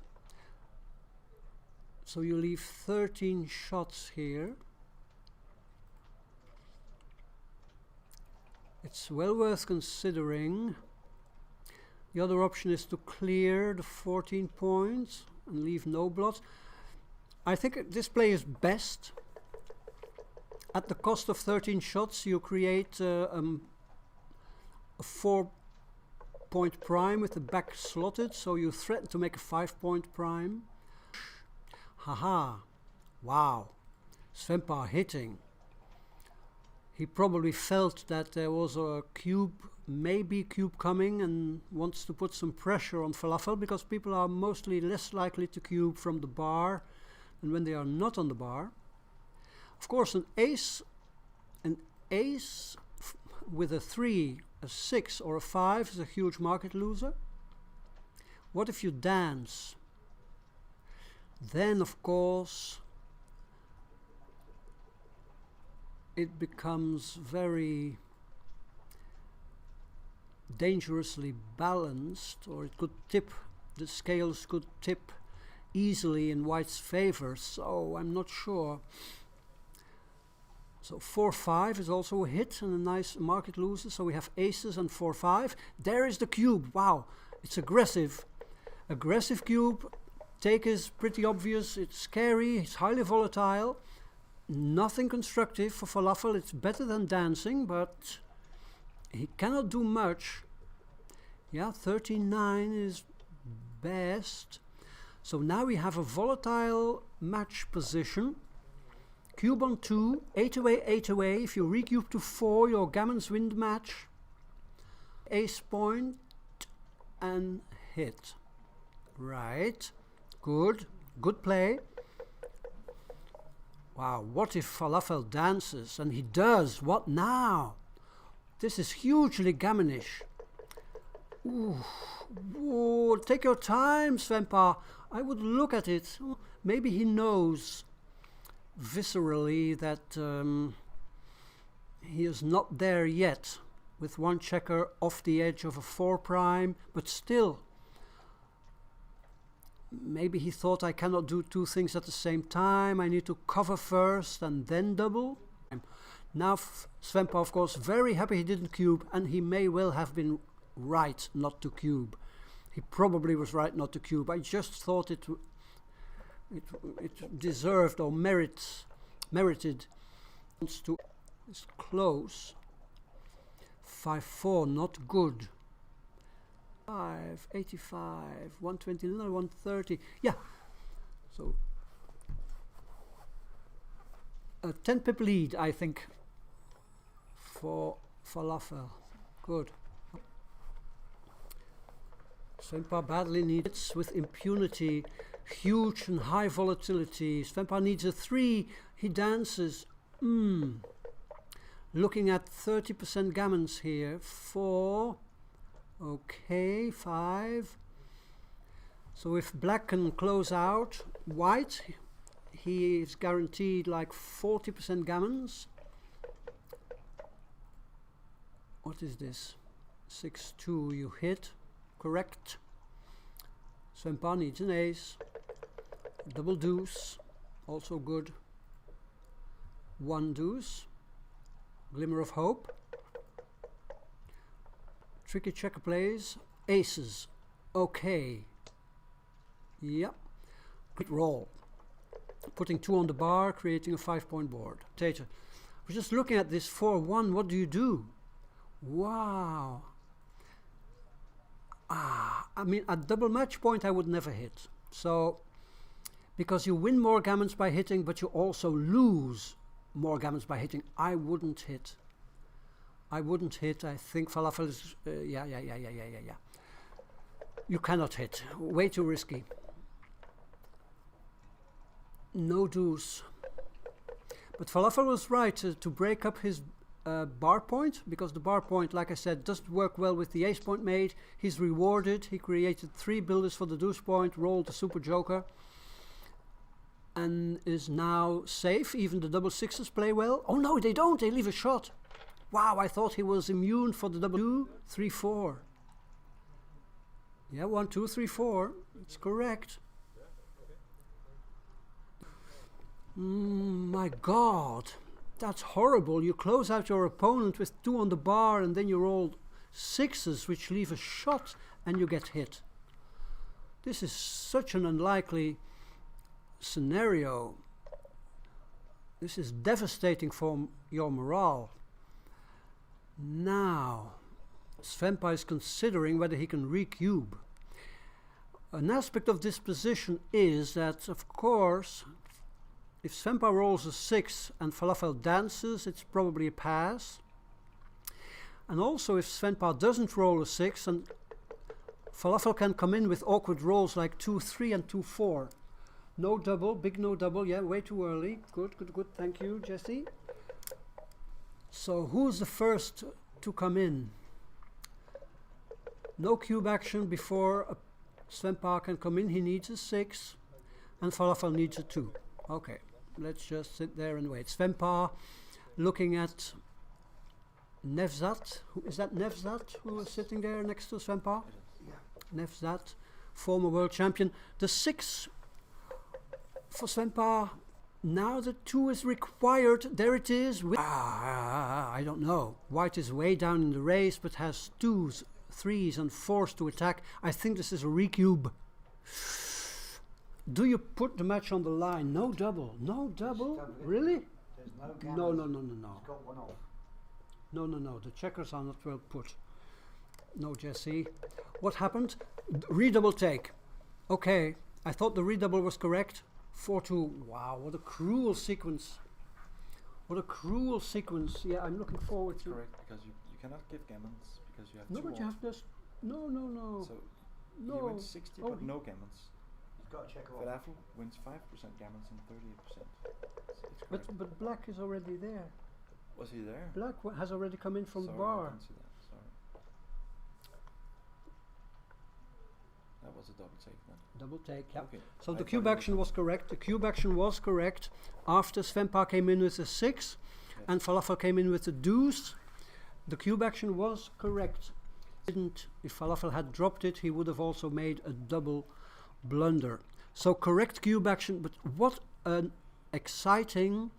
So you leave 13 shots here. It's well worth considering. The other option is to clear the 14 points and leave no blots. I think this play is best. At the cost of 13 shots, you create a 4 point prime with the back slotted, so you threaten to make a 5-point prime. Haha, wow, Sven-Olav hitting. He probably felt that there was a cube, maybe cube coming, and wants to put some pressure on Falafel, because people are mostly less likely to cube from the bar than when they are not on the bar. Of course, an ace with a 3, a 6 or a 5 is a huge market loser. What if you dance? Then of course it becomes very dangerously balanced, or it could tip, the scales could tip easily in white's favor, so I'm not sure. So 4-5 is also a hit and a nice market loser. So we have aces and 4-5. There is the cube. Wow, it's aggressive. Aggressive cube. Take is pretty obvious. It's scary. It's highly volatile. Nothing constructive for Falafel. It's better than dancing, but he cannot do much. Yeah, 39 is best. So now we have a volatile match position. Cube on 2, 8 away, 8 away. If you recube to 4, your Gammon's win the match. Ace point and hit. Right. Good. Good play. Wow, what if Falafel dances? And he does. What now? This is hugely Gammonish. Ooh. Ooh, take your time, Sven-Olav. I would look at it. Maybe he knows viscerally that he is not there yet, with one checker off the edge of a 4 prime, but still, maybe he thought, I cannot do 2 things at the same time, I need to cover first and then double. Now Sven-Olav, of course, very happy he didn't cube, and he may well have been right not to cube. He probably was right not to cube. I just thought it deserved or merited to is close. 5-4, not good. 5, 85, 129, 130. Yeah. So a 10 pip lead, I think, for Falafel. Good. Sven-Olav badly needs with impunity. Huge and high volatility. Sven-Olav needs a 3. He dances. Looking at 30% gammons here. 4. Okay, 5. So if black can close out white, he is guaranteed like 40% gammons. What is this? 6-2, you hit. Correct. Sven-Olav needs an ace. Double deuce, also good. 1 deuce. Glimmer of hope. Tricky checker plays. Aces. Okay. Yep. Great roll. Putting 2 on the bar, creating a 5-point board. Tater. We're just looking at this 4-1. What do you do? Wow. I mean, at double match point I would never hit. So, because you win more gammons by hitting, but you also lose more gammons by hitting, I wouldn't hit. I wouldn't hit. I think Falafel is, yeah. You cannot hit. Way too risky. No deuce. But Falafel was right to break up his bar point, because the bar point, like I said, doesn't work well with the ace point made. He's rewarded. He created 3 builders for the deuce point, rolled the super joker, and is now safe. Even the double sixes play well. Oh no, they don't. They leave a shot. Wow, I thought he was immune for the double 2, 3, 4. Yeah, 1, 2, 3, 4. It's correct. My God. That's horrible. You close out your opponent with 2 on the bar, and then you roll 6s, which leave a shot, and you get hit. This is such an unlikely scenario. This is devastating for your morale. Now, Sven-Pa is considering whether he can re-cube. An aspect of this position is that, of course, if Sven-Pa rolls a 6 and Falafel dances, it's probably a pass. And also if Sven-Pa doesn't roll a 6, and Falafel can come in with awkward rolls like 2-3 and 2-4. No double, big no double, yeah, way too early. Good, good, good, thank you, Jesse. So who's the first to come in? No cube action before Sven-Pa can come in. He needs a 6 and Falafel needs a 2. Okay, let's just sit there and wait. Sven-Pa looking at Nevzat. Is that Nevzat who is sitting there next to Sven-Pa? Yeah. Nevzat, former world champion. The 6 for Sven-Pa. Now the 2 is required. There it is. I don't know. White is way down in the race but has 2s, 3s and 4s to attack. I think this is a recube. Do you put the match on the line? No double. No double? Really? No, no, no, no, no. Got one off. No, no, no. The checkers are not well put. No, Jesse. What happened? Redouble take. Okay. I thought the redouble was correct. 4-2. Wow, what a cruel sequence. What a cruel sequence. Yeah, I'm looking forward to. Correct, because you cannot give gammons because you have No, two but you off. have this. No, no, no. So No. he wins 60 Oh, but no gammons. He's got to check off. Falafel wins 5% gammons and 38%. So it's correct. But black is already there. Was he there? Black has already come in from Sorry, the I bar. didn't see that. Sorry. That was a double take then. Double take, yeah. Okay. So I the thought cube it action was correct. The cube action was correct after Sven-Pa came in with a 6 Yes. and Falafel came in with a deuce. The cube action was correct. Didn't, if Falafel had dropped it, he would have also made a double blunder. So correct cube action, but what an exciting,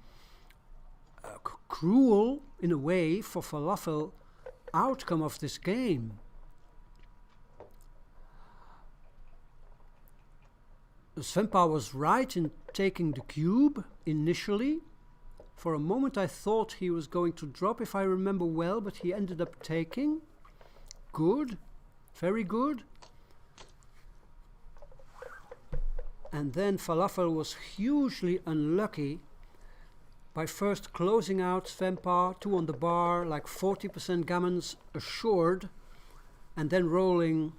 cruel, in a way, for Falafel outcome of this game. Sven-Pa was right in taking the cube initially. For a moment I thought he was going to drop, if I remember well, but he ended up taking. Good, very good. And then Falafel was hugely unlucky by first closing out Sven-Pa, 2 on the bar, like 40% gammons assured, and then rolling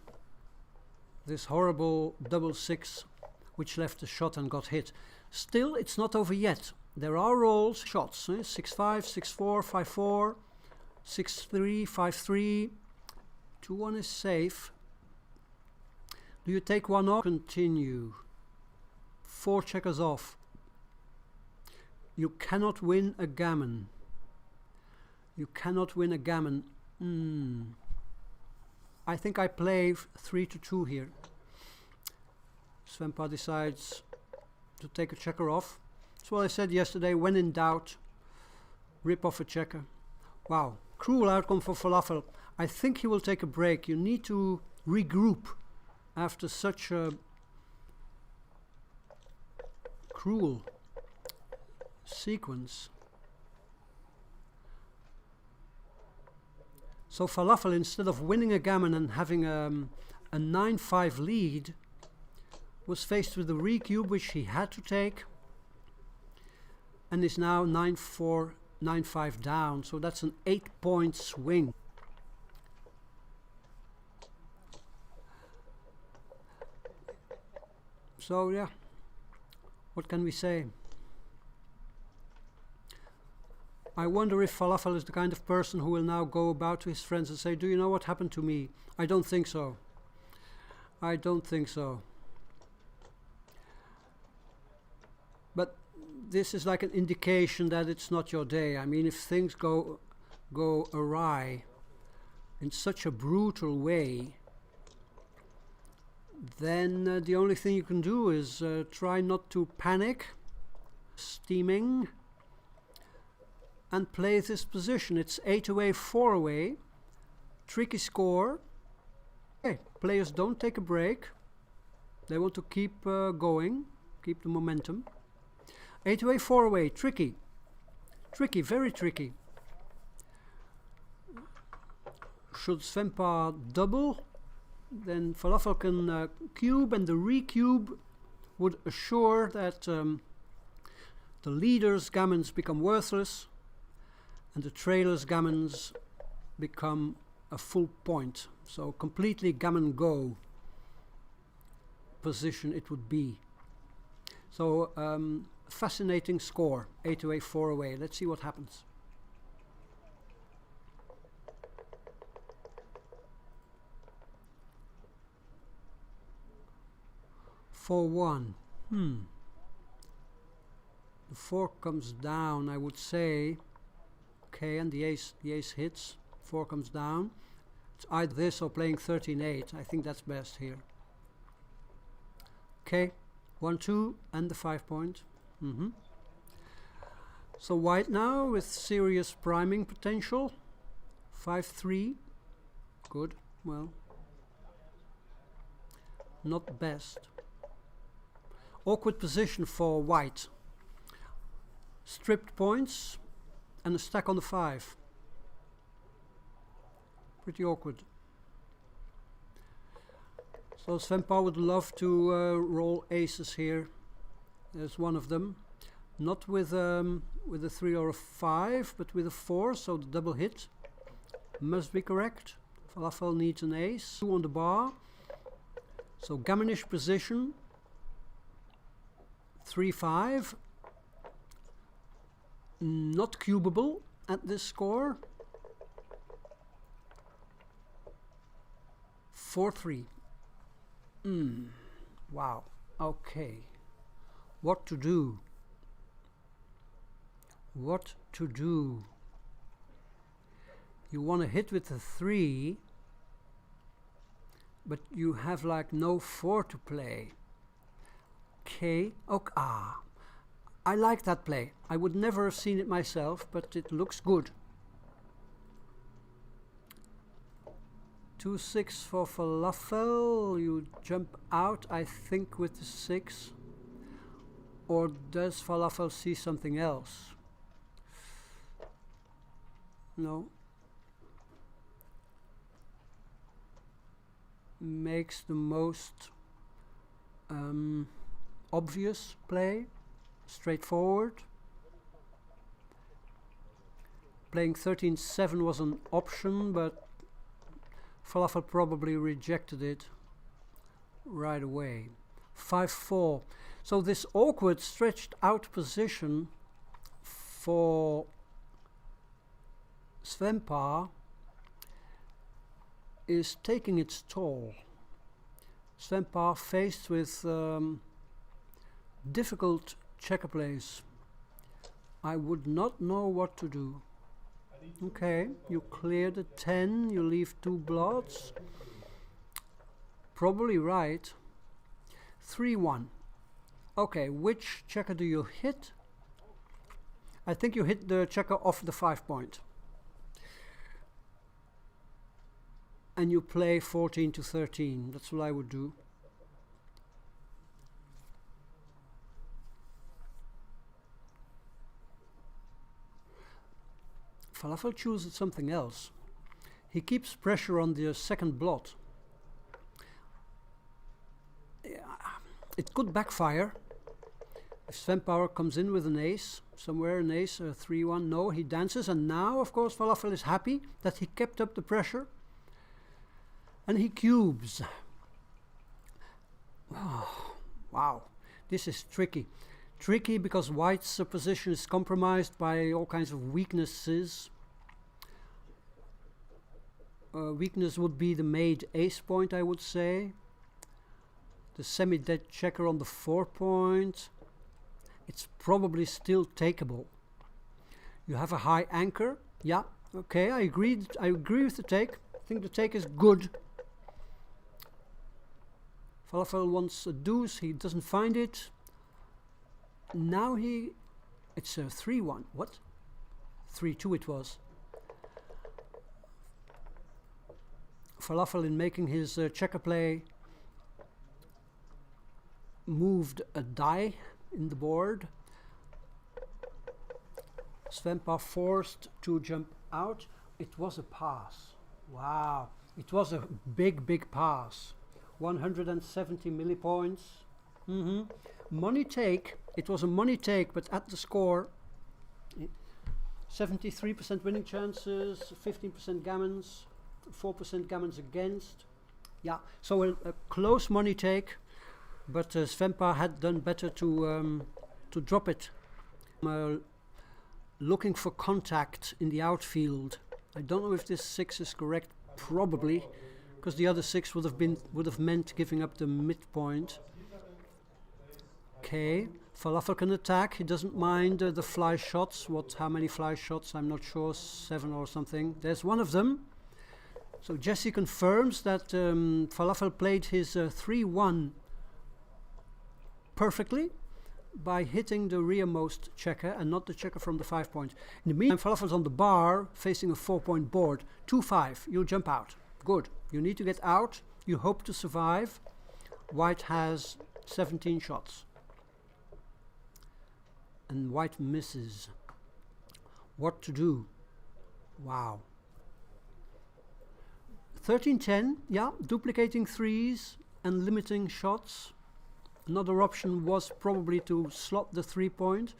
this horrible double 6, which left a shot and got hit. Still, it's not over yet. There are rolls, shots, 6-5, 6-4, 5-4, 6-3, 5-3, 2-1 is safe. Do you take one off? Continue. 4 checkers off. You cannot win a gammon. You cannot win a gammon. I think I play 3-2 here. Sven-Pa decides to take a checker off. That's what I said yesterday. When in doubt, rip off a checker. Wow, cruel outcome for Falafel. I think he will take a break. You need to regroup after such a cruel sequence. So Falafel, instead of winning a gammon and having a 9-5 lead, was faced with a recube which he had to take, and is now 9-4, 9-5 down. So that's an 8-point swing. So yeah, what can we say? I wonder if Falafel is the kind of person who will now go about to his friends and say, do you know what happened to me? I don't think so. I don't think so. But this is like an indication that it's not your day. I mean, if things go awry in such a brutal way, then the only thing you can do is try not to panic, steaming, and play this position. It's 8 away, 4 away, tricky score. Okay, players don't take a break. They want to keep going, keep the momentum. 8 away, 4 away, tricky. Tricky, very tricky. should Sven-Pa double, then Falafel can cube, and the re-cube would assure that the leader's gammons become worthless and the trailer's gammons become a full point. So completely gammon go position it would be. So fascinating score, 8 away, 4 away. Let's see what happens. For 1. The 4 comes down, I would say. Okay, and the ace hits. 4 comes down. It's either this or playing 13-8. I think that's best here. Okay, 1-2 and the 5 point. So white now with serious priming potential. 5-3. Good. Well, not best. Awkward position for white. Stripped points and a stack on the 5. Pretty awkward. So Sven-Pa would love to roll aces here. There's one of them. Not with a 3 or a 5, but with a 4, so the double hit must be correct. Falafel needs an ace. 2 on the bar. So gammonish position. 3-5. Not cubable at this score. 4-3. Wow. Okay. What to do? What to do? You want to hit with a 3, but you have like no 4 to play. Okay. Okay. I like that play. I would never have seen it myself, but it looks good. 2-6 for Falafel. You jump out, I think, with the 6. Or does Falafel see something else? No. Makes the most obvious play. Straightforward. Playing 13-7 was an option, but Falafel probably rejected it right away. 5-4. So this awkward stretched out position for Sven-Pa is taking its toll. Sven-Pa faced with difficult checker plays. I would not know what to do. Okay, you clear the 10, you leave 2 blots. Probably right. 3-1. Okay, which checker do you hit? I think you hit the checker off the 5 point. And you play 14-13. That's what I would do. Falafel chooses something else. He keeps pressure on the second blot. It could backfire. If Sven-Pa comes in with an ace, somewhere an ace, 3-1, no, he dances, and now, of course, Falafel is happy that he kept up the pressure. And he cubes. Oh, wow, this is tricky. Tricky because white's position is compromised by all kinds of weaknesses. Weakness would be the made ace point, I would say. The semi-dead checker on the 4 point. It's probably still takeable. You have a high anchor. Yeah, okay, I agree with the take. I think the take is good. Falafel wants a deuce, he doesn't find it. Now it's a 3-1. What? 3-2 it was. Falafel, in making his checker play, moved a die in the board. Sven-Pa forced to jump out. It was a pass. Wow, it was a big pass. 170 millipoints. Money take, it was a money take, but at the score, 73% winning chances, 15% gammons, 4% gammons against. Yeah, so a close money take, but Sven-Pa had done better to drop it. Looking for contact in the outfield. I don't know if this 6 is correct, probably, because the other 6 would have meant giving up the midpoint. Okay, Falafel can attack. He doesn't mind the fly shots. How many fly shots? I'm not sure. 7 or something. There's one of them. So Jesse confirms that Falafel played his 3-1 perfectly by hitting the rearmost checker and not the checker from the 5 point. In the meantime, Falafel's on the bar facing a 4-point board. 2-5. You'll jump out. Good. You need to get out. You hope to survive. White has 17 shots. And White misses. What to do? Wow. 13-10, yeah, duplicating 3s and limiting shots. Another option was probably to slot the 3-point,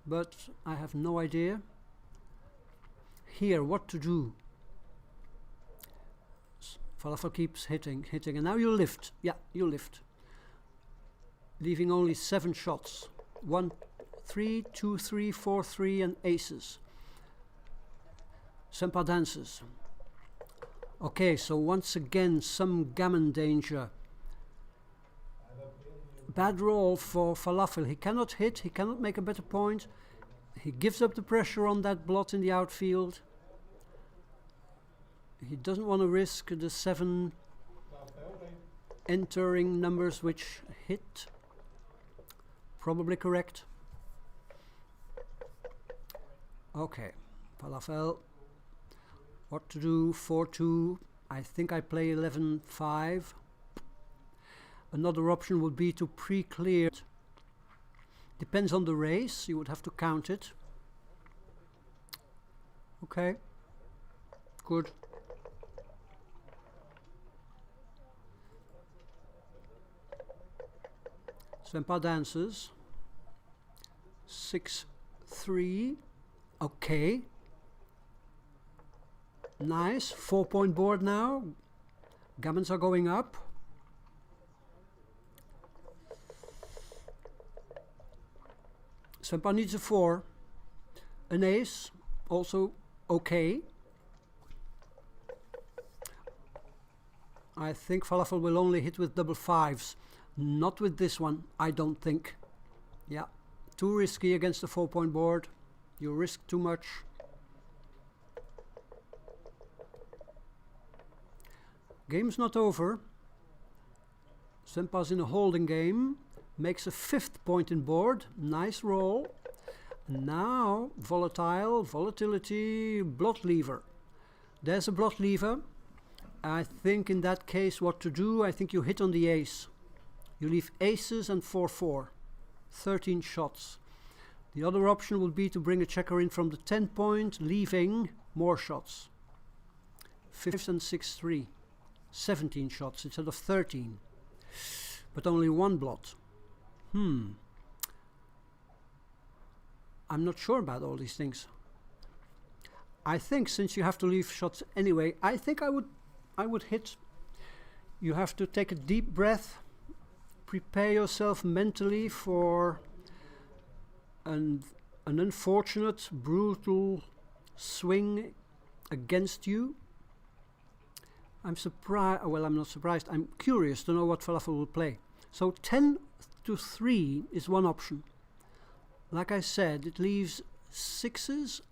but I have no idea. Here, what to do? Falafel keeps hitting, and now you lift. Yeah, you lift. Leaving only 7 shots. 1, 3, 2, 3, 4, 3, and aces. Sven-Pa dances. Okay, so once again, some gammon danger. Bad roll for Falafel. He cannot hit, he cannot make a better point. He gives up the pressure on that blot in the outfield. He doesn't want to risk the 7 entering numbers which hit. Probably correct. Okay, Falafel. What to do? 4-2. I think I play 11-5. Another option would be to pre-clear. Depends on the race. You would have to count it. Okay. Good. Sven-Pa dances. 6-3. Okay. Nice. 4-point board now. Gammons are going up. Sven-Pa needs a 4. An ace. Also okay. I think Falafel will only hit with double 5s. Not with this one, I don't think. Yeah. Too risky against the 4-point board. You risk too much. Game's not over. Sven-Pa's in a holding game. Makes a 5th point in board. Nice roll. Now, volatility, blot lever. There's a blot lever. I think in that case what to do, I think you hit on the ace. You leave aces and 4-4. 13 shots. The other option would be to bring a checker in from the 10 point, leaving more shots. 5s and 6-3. 17 shots instead of 13. But only 1 blot. I'm not sure about all these things. I think since you have to leave shots anyway, I think I would hit. You have to take a deep breath, prepare yourself mentally for an unfortunate, brutal swing against you. I'm surprised, well, I'm not surprised, I'm curious to know what Falafel will play. So 10-3 is one option. Like I said, it leaves 6s.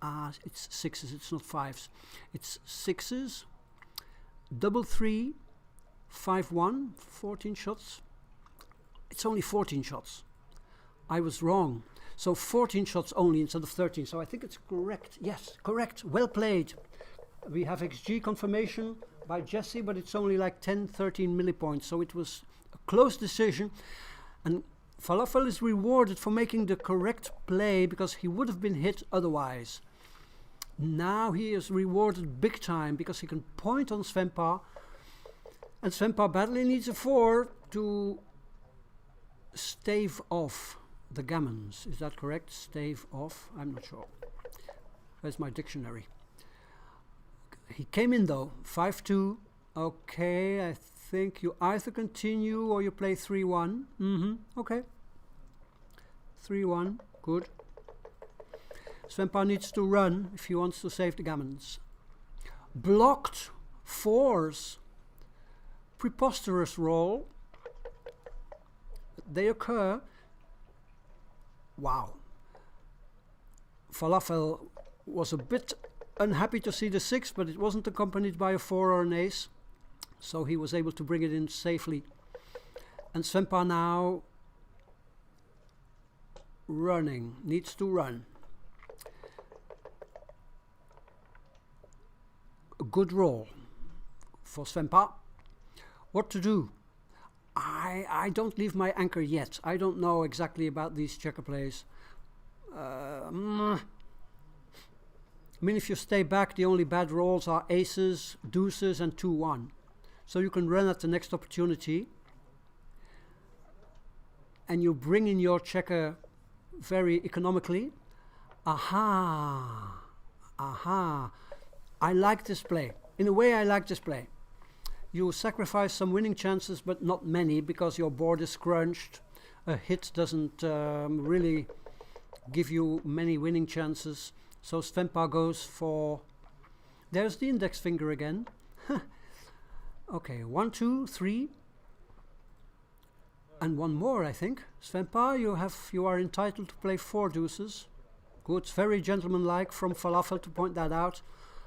It's 6s, it's not 5s. It's 6s, double 3, 5-1, 14 shots. It's only 14 shots. I was wrong. So 14 shots only instead of 13. So I think it's correct. Yes, correct. Well played. We have XG confirmation by Jesse, but it's only like 10-13 millipoints. So it was a close decision. And Falafel is rewarded for making the correct play because he would have been hit otherwise. Now he is rewarded big time because he can point on Sven-Pa, and Sven-Pa badly needs a 4 to stave off the gammons. Is that correct? Stave off? I'm not sure. Where's my dictionary? He came in though, 5-2. Okay, I think you either continue or you play 3-1. Okay. 3-1, good. Sven-Pa needs to run if he wants to save the gammons. Blocked 4s. Preposterous roll. They occur. Wow. Falafel was a bit unhappy to see the 6, but it wasn't accompanied by a 4 or an ace, so he was able to bring it in safely. And Sven-Pa now running, needs to run. A good roll for Sven-Pa. What to do? I don't leave my anchor yet. I don't know exactly about these checker plays. I mean, if you stay back, the only bad rolls are aces, deuces and 2-1. So you can run at the next opportunity. And you bring in your checker very economically. Aha! Aha! I like this play. In a way, I like this play. You sacrifice some winning chances, but not many, because your board is scrunched. A hit doesn't really give you many winning chances. So Sven-Pa goes for... There's the index finger again. Okay, 1, 2, 3. And one more, I think. Sven-Pa, you are entitled to play 4 deuces. Good, very gentlemanlike from Falafel to point that out.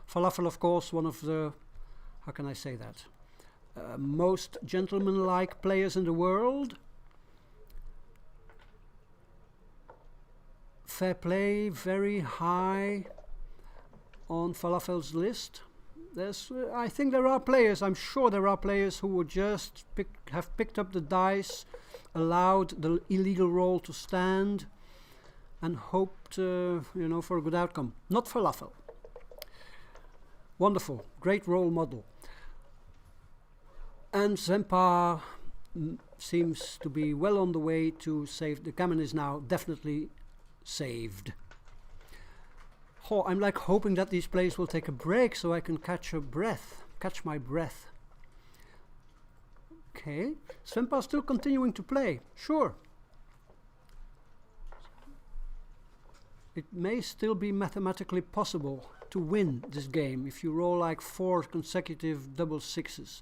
Falafel, of course, one of the... How can I say that? Most gentlemanlike players in the world. Fair play, very high on Falafel's list. I think there are players, I'm sure there are players who would just have picked up the dice, allowed the illegal roll to stand, and hoped, for a good outcome. Not Falafel. Wonderful, great role model. And Sven-Pa seems to be well on the way to save. The gammon is now definitely saved. Oh, I'm like hoping that these plays will take a break so I can catch my breath. Okay, Sven-Pa still continuing to play, sure. It may still be mathematically possible to win this game if you roll like 4 consecutive double 6s.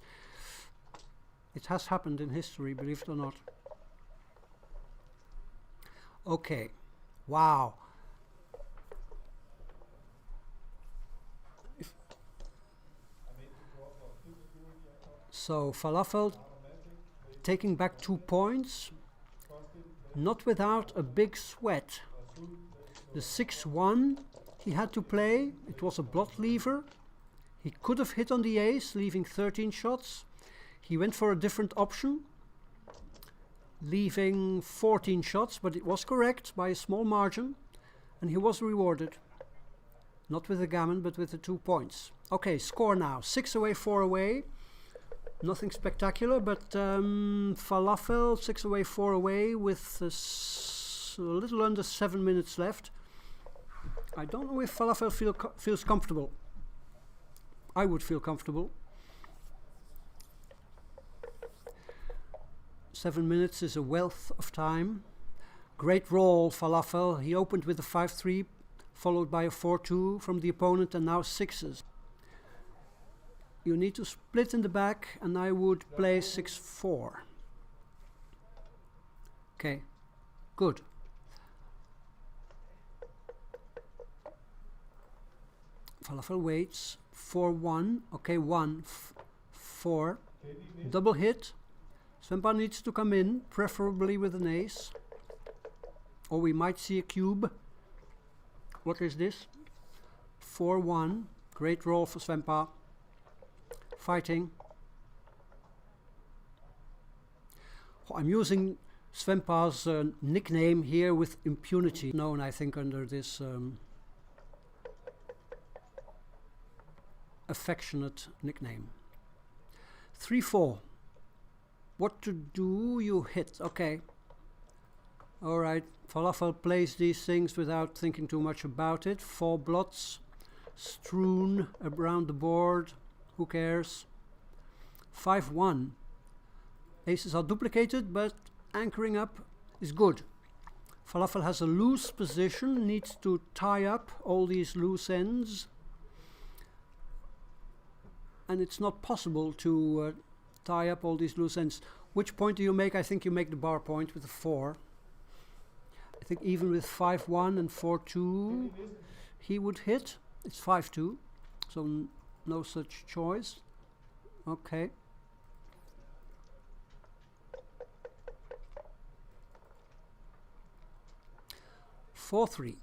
It has happened in history, believe it or not. Okay, wow. So Falafel taking back 2 points, not without a big sweat. The 6-1 he had to play, it was a blot lever. He could have hit on the ace, leaving 13 shots. He went for a different option, leaving 14 shots, but it was correct by a small margin, and he was rewarded. Not with the gammon, but with the 2 points. Okay, score now. 6 away, 4 away. Nothing spectacular, but Falafel 6 away, 4 away with a little under 7 minutes left. I don't know if Falafel feels comfortable. I would feel comfortable. 7 minutes is a wealth of time. Great roll, Falafel. He opened with a 5-3, followed by a 4-2 from the opponent, and now 6s. You need to split in the back, and I would play 6-4. Okay, good. Falafel waits. 4-1. Okay, 1, 4. Double hit. Sven-Pa needs to come in, preferably with an ace. Or we might see a cube. What is this? 4-1. Great roll for Sven-Pa. Fighting. Oh, I'm using Sven-Pa's nickname here with impunity. Known, I think, under this affectionate nickname. 3-4. What to do? You hit. Okay. Alright. Falafel plays these things without thinking too much about it. 4 blots strewn around the board. Who cares? 5-1. Aces are duplicated, but anchoring up is good. Falafel has a loose position, needs to tie up all these loose ends. And it's not possible to tie up all these loose ends. Which point do you make? I think you make the bar point with a 4. I think even with 5-1 and 4-2 he would hit. It's 5-2, so no such choice. Okay. Four-3.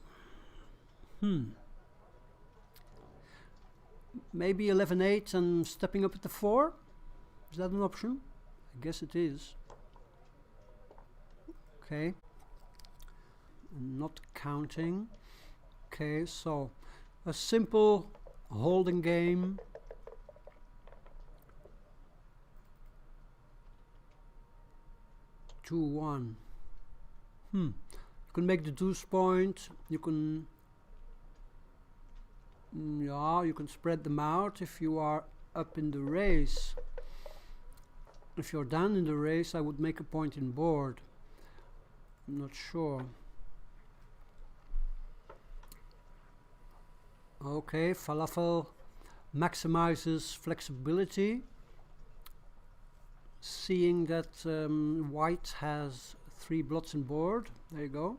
Maybe 11-8 and stepping up at the 4. Is that an option? I guess it is. Okay. Not counting. Okay, so a simple holding game. Two, 1. You can make the deuce point. You can, yeah, you can spread them out if you are up in the race. If you're down in the race, I would make a point in board. I'm not sure. Okay, Falafel maximizes flexibility, seeing that white has 3 blots in board. There you go.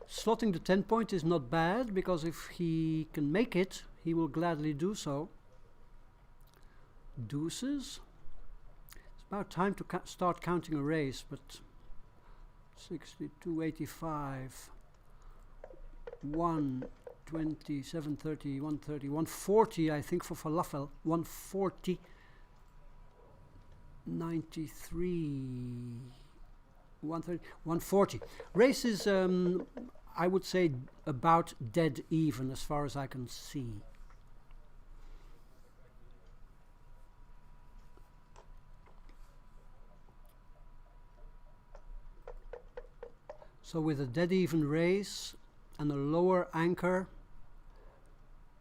Slotting the 10 point is not bad, because if he can make it, he will gladly do so. Deuces. It's about time to start counting a race, but 62, 85, 120, 730, 130, 140 I think for Falafel. 140, 93, 130, 140. Race is I would say about dead even as far as I can see. So with a dead even race and a lower anchor,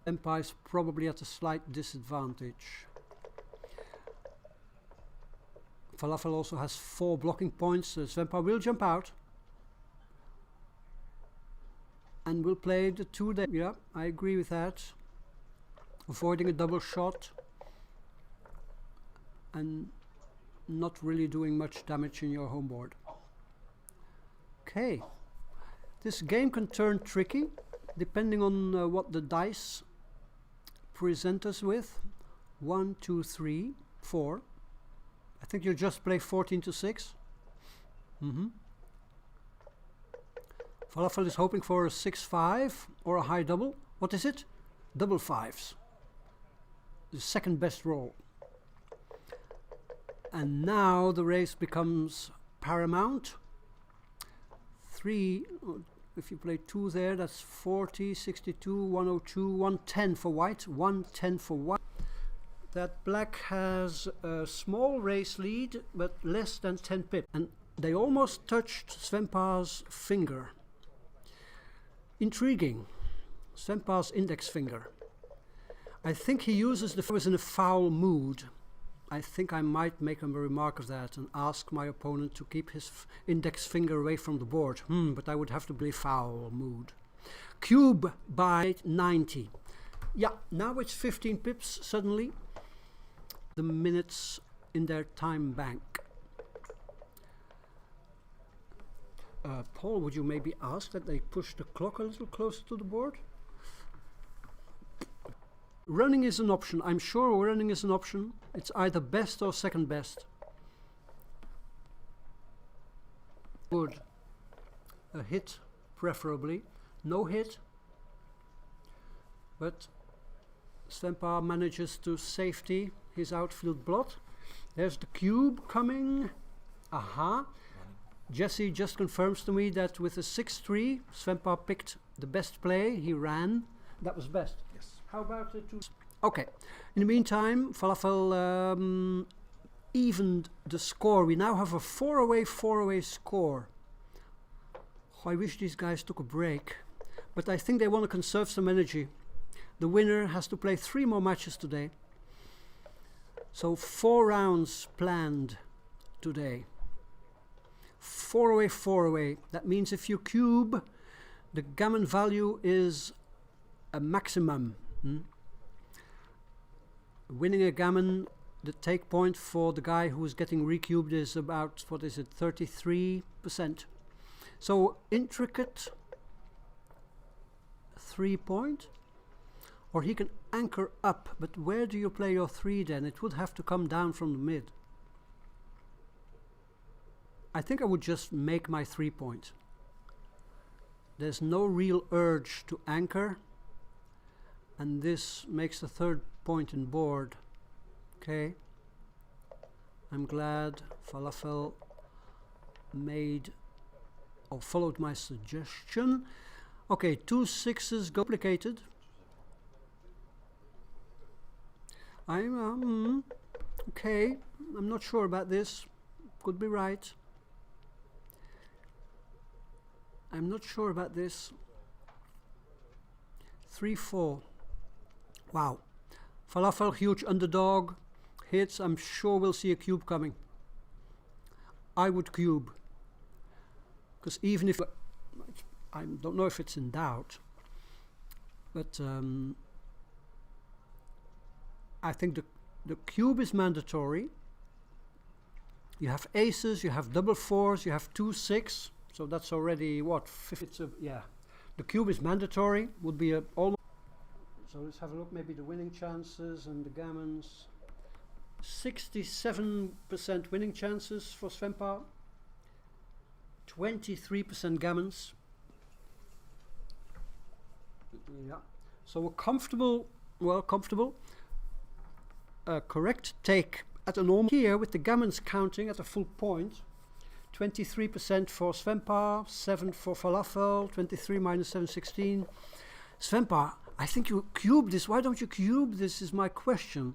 Empire is probably at a slight disadvantage. Falafel also has 4 blocking points. Sven-Olav will jump out and will play the 2 there. Yeah, I agree with that. Avoiding a double shot and not really doing much damage in your home board. Okay, this game can turn tricky depending on what the dice present us with. 1, 2, 3, 4. I think you just play 14 to 6. Falafel is hoping for a 6-5 or a high double. What is it? Double 5s. The second best roll. And now the race becomes paramount. 3, if you play 2 there, that's 40, 62, 102, 110 for white, 110 for white. That black has a small race lead, but less than 10 pips. And they almost touched Sven-Olaf's finger. Intriguing. Sven-Olaf's index finger. I think he uses the was in a foul mood. I think I might make him a remark of that and ask my opponent to keep his index finger away from the board. But I would have to play foul mood. Cube by 90. Yeah, now it's 15 pips suddenly. The minutes in their time bank. Paul, would you maybe ask that they push the clock a little closer to the board? Running is an option. I'm sure running is an option. It's either best or second best. Good. A hit, preferably. No hit. But Sven-Olav manages to safety his outfield blot. There's the cube coming. Aha. Jesse just confirms to me that with a 6-3, Sven-Olav picked the best play. He ran. That was best. Yes. How about the two? Okay. In the meantime, Falafel evened the score. We now have a 4-away score. Oh, I wish these guys took a break, but I think they want to conserve some energy. The winner has to play 3 more matches today. So 4 rounds planned today. 4-away, 4-away. That means if you cube, the Gammon value is a maximum. Winning a Gammon, the take point for the guy who is getting recubed is about, what is it, 33%. So intricate 3-point, or he can anchor up, but where do you play your 3 then? It would have to come down from the mid. I think I would just make my 3-point. There's no real urge to anchor, and this makes the 3rd point in board. Okay, I'm glad Falafel made or followed my suggestion. Okay, 2 6s duplicated. Okay, I'm not sure about this. Could be right. I'm not sure about this. 3-4. Wow. Falafel, huge underdog. Hits. I'm sure we'll see a cube coming. I would cube. Because even if... I don't know if it's in doubt. But I think the cube is mandatory. You have aces, you have double 4s, you have 2 6. So that's already what? Yeah. The cube is mandatory. Would be almost. So let's have a look. Maybe the winning chances and the Gammons. 67% winning chances for Sven-Olav. 23% Gammons. Yeah. So a comfortable, correct take at a normal here with the Gammons counting at a full point. 23% for Sven-Olav, 7 for Falafel, 23 minus 7, 16. Sven-Olav, I think you cube this. Why don't you cube this is my question.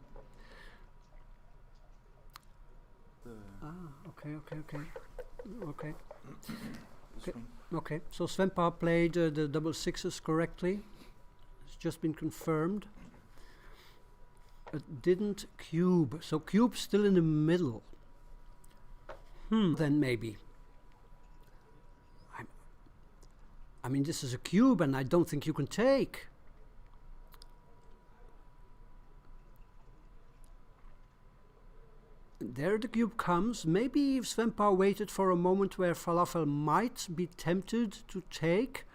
Okay. So Sven-Olav played the double 6s correctly. It's just been confirmed. It didn't cube. So cube still in the middle. Then maybe. I mean, this is a cube, and I don't think you can take. There the cube comes. Maybe if Sven-Olav waited for a moment where Falafel might be tempted to take.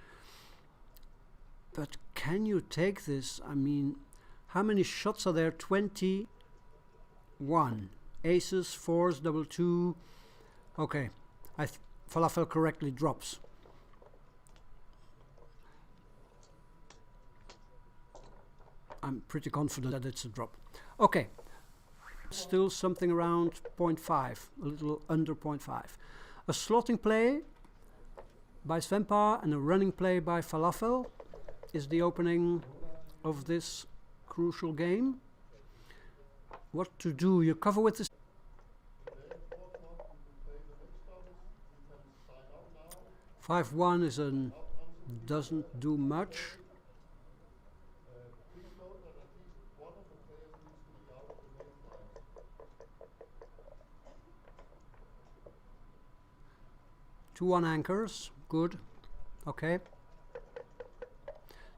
But can you take this? I mean, how many shots are there? 21. Aces, 4s, double 2. Okay, Falafel correctly drops. I'm pretty confident that it's a drop. Okay, still something around 0.5, a little under 0.5. A slotting play by Sven-Olav and a running play by Falafel is the opening of this crucial game. What to do? You cover with this. 5-1 is doesn't do much. Two on anchors, good. Okay.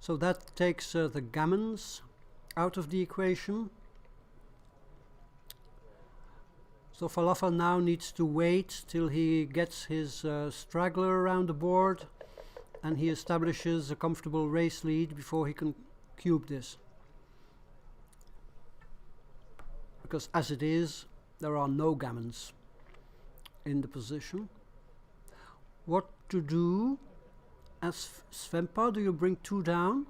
So that takes the Gammons out of the equation. So Falafel now needs to wait till he gets his straggler around the board and he establishes a comfortable race lead before he can cube this. Because as it is, there are no Gammons in the position. What to do? As Sven-Olav, do you bring 2 down?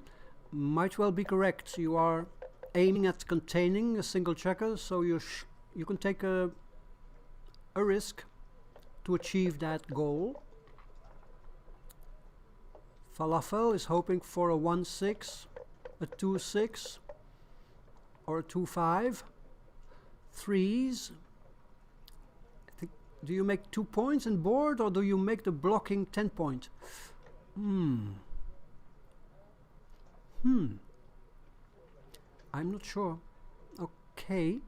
Might well be correct. You are aiming at containing a single checker, so you can take a risk to achieve that goal. Falafel is hoping for a 1-6. a 2-6 or a 2-5. Threes. Do you make 2 points in board, or do you make the blocking 10 point? I'm not sure. Okay.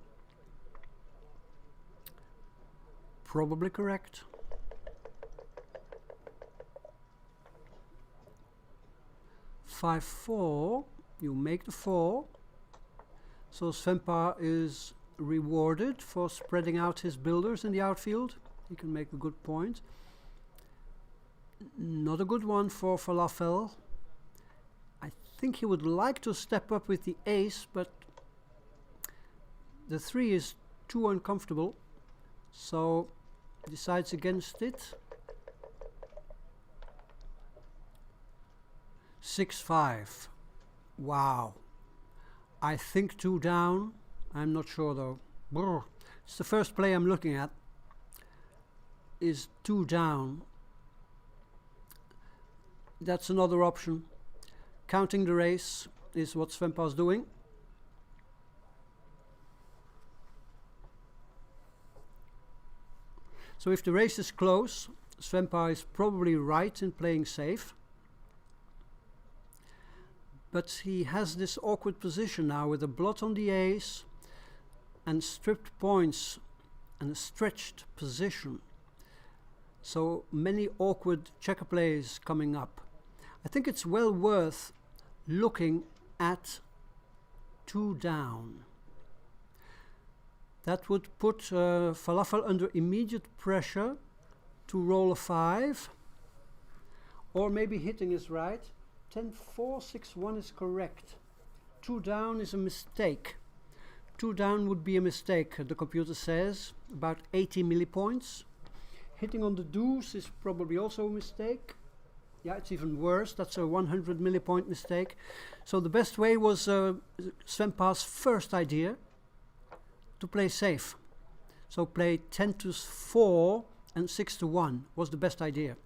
Probably correct. 5-4. You make the 4. So Sven-Pa is rewarded for spreading out his builders in the outfield. He can make a good point. Not a good one for Falafel. I think he would like to step up with the ace, but the 3 is too uncomfortable, so decides against it. 6-5. Wow. I think 2 down. I'm not sure though. Brr. It's the first play I'm looking at. Is 2 down. That's another option. Counting the race is what Sven-Pa's doing. So if the race is close, Sven-Pa is probably right in playing safe. But he has this awkward position now with a blot on the ace and stripped points and a stretched position. So many awkward checker plays coming up. I think it's well worth looking at 2 down. That would put Falafel under immediate pressure to roll a 5. Or maybe hitting is right. 10-4, 6-1 is correct. 2 down is a mistake. 2 down would be a mistake, the computer says. About 80 millipoints. Hitting on the deuce is probably also a mistake. Yeah, it's even worse. That's a 100 millipoint mistake. So the best way was Sven-Pa's first idea, to play safe. So play 10-4 and 6-1 was the best idea.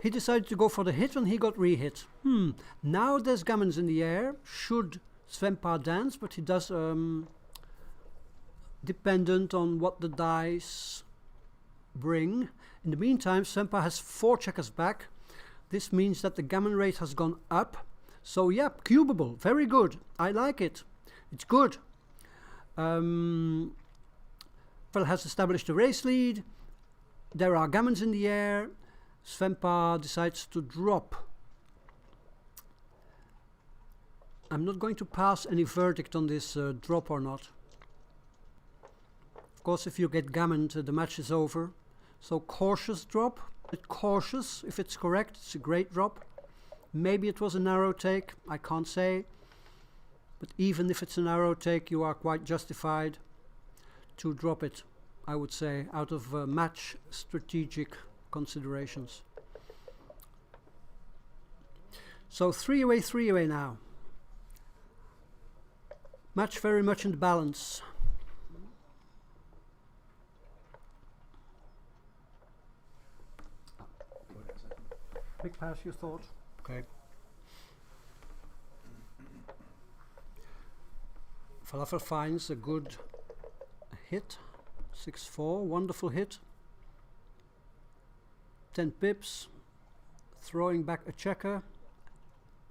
He decided to go for the hit when he got re-hit. Now there's gammons in the air. Should Sven-Pa dance, but he does dependent on what the dice bring. In the meantime, Sven-Pa has 4 checkers back. This means that the gammon rate has gone up. So yeah, cubable, very good. I like it. It's good. Falafel has established a race lead. There are gammons in the air. Sven-Pa decides to drop. I'm not going to pass any verdict on this drop or not. Of course, if you get gammoned, the match is over. So cautious drop. Cautious, if it's correct, it's a great drop. Maybe it was a narrow take, I can't say. But even if it's a narrow take, you are quite justified to drop it, I would say, out of match strategic considerations. So 3-away now. Match very much in the balance. Big pass, you thought? Okay. Falafel finds a good hit. 6-4, wonderful hit. 10 pips. Throwing back a checker.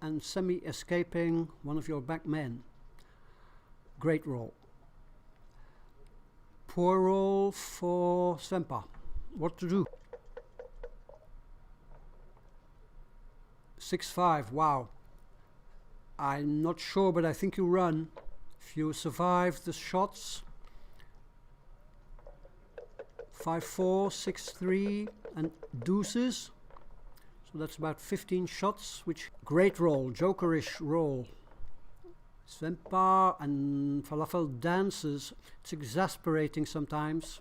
And semi-escaping one of your back men. Great roll. Poor roll for Sven-Pa. What to do? 6-5, wow. I'm not sure, but I think you run. If you survive the shots. 5-4, 6-3, and deuces. So that's about 15 shots, which great roll, jokerish roll. Sven-Pa and Falafel dances. It's exasperating sometimes.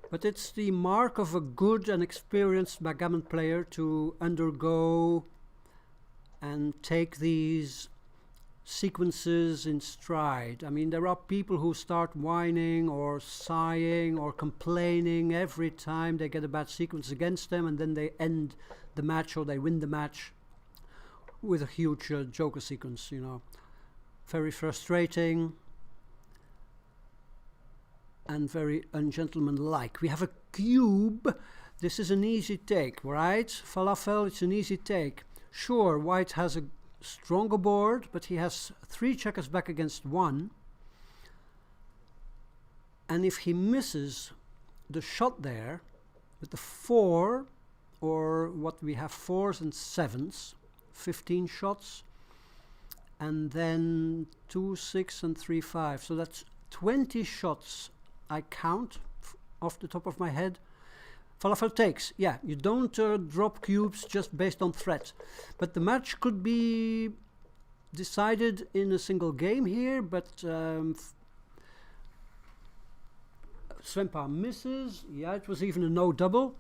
But it's the mark of a good and experienced backgammon player to undergo and take these sequences in stride. I mean, there are people who start whining or sighing or complaining every time they get a bad sequence against them, and then they end the match or they win the match. with a huge joker sequence, you know. Very frustrating and very ungentlemanlike. We have a cube. This is an easy take, right? Falafel, it's an easy take. Sure, white has a stronger board, but he has 3 checkers back against 1. And if he misses the shot there with the 4, or what we have 4s and 7s, 15 shots, and then 2, 6 and 3, 5. So that's 20 shots I count off the top of my head. Falafel takes. Yeah, you don't drop cubes just based on threat. But the match could be decided in a single game here, but Sven-Pa misses. Yeah, it was even a no double.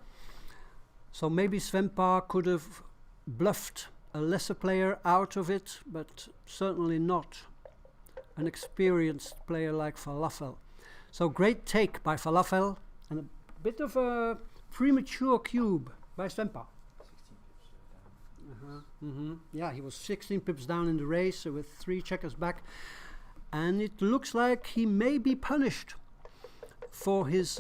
So maybe Sven-Pa could have bluffed a lesser player out of it, but certainly not an experienced player like Falafel. So great take by Falafel, and a bit of a premature cube by Sven-Pa. 16 pips down. Yeah, he was 16 pips down in the race with 3 checkers back, and it looks like he may be punished for his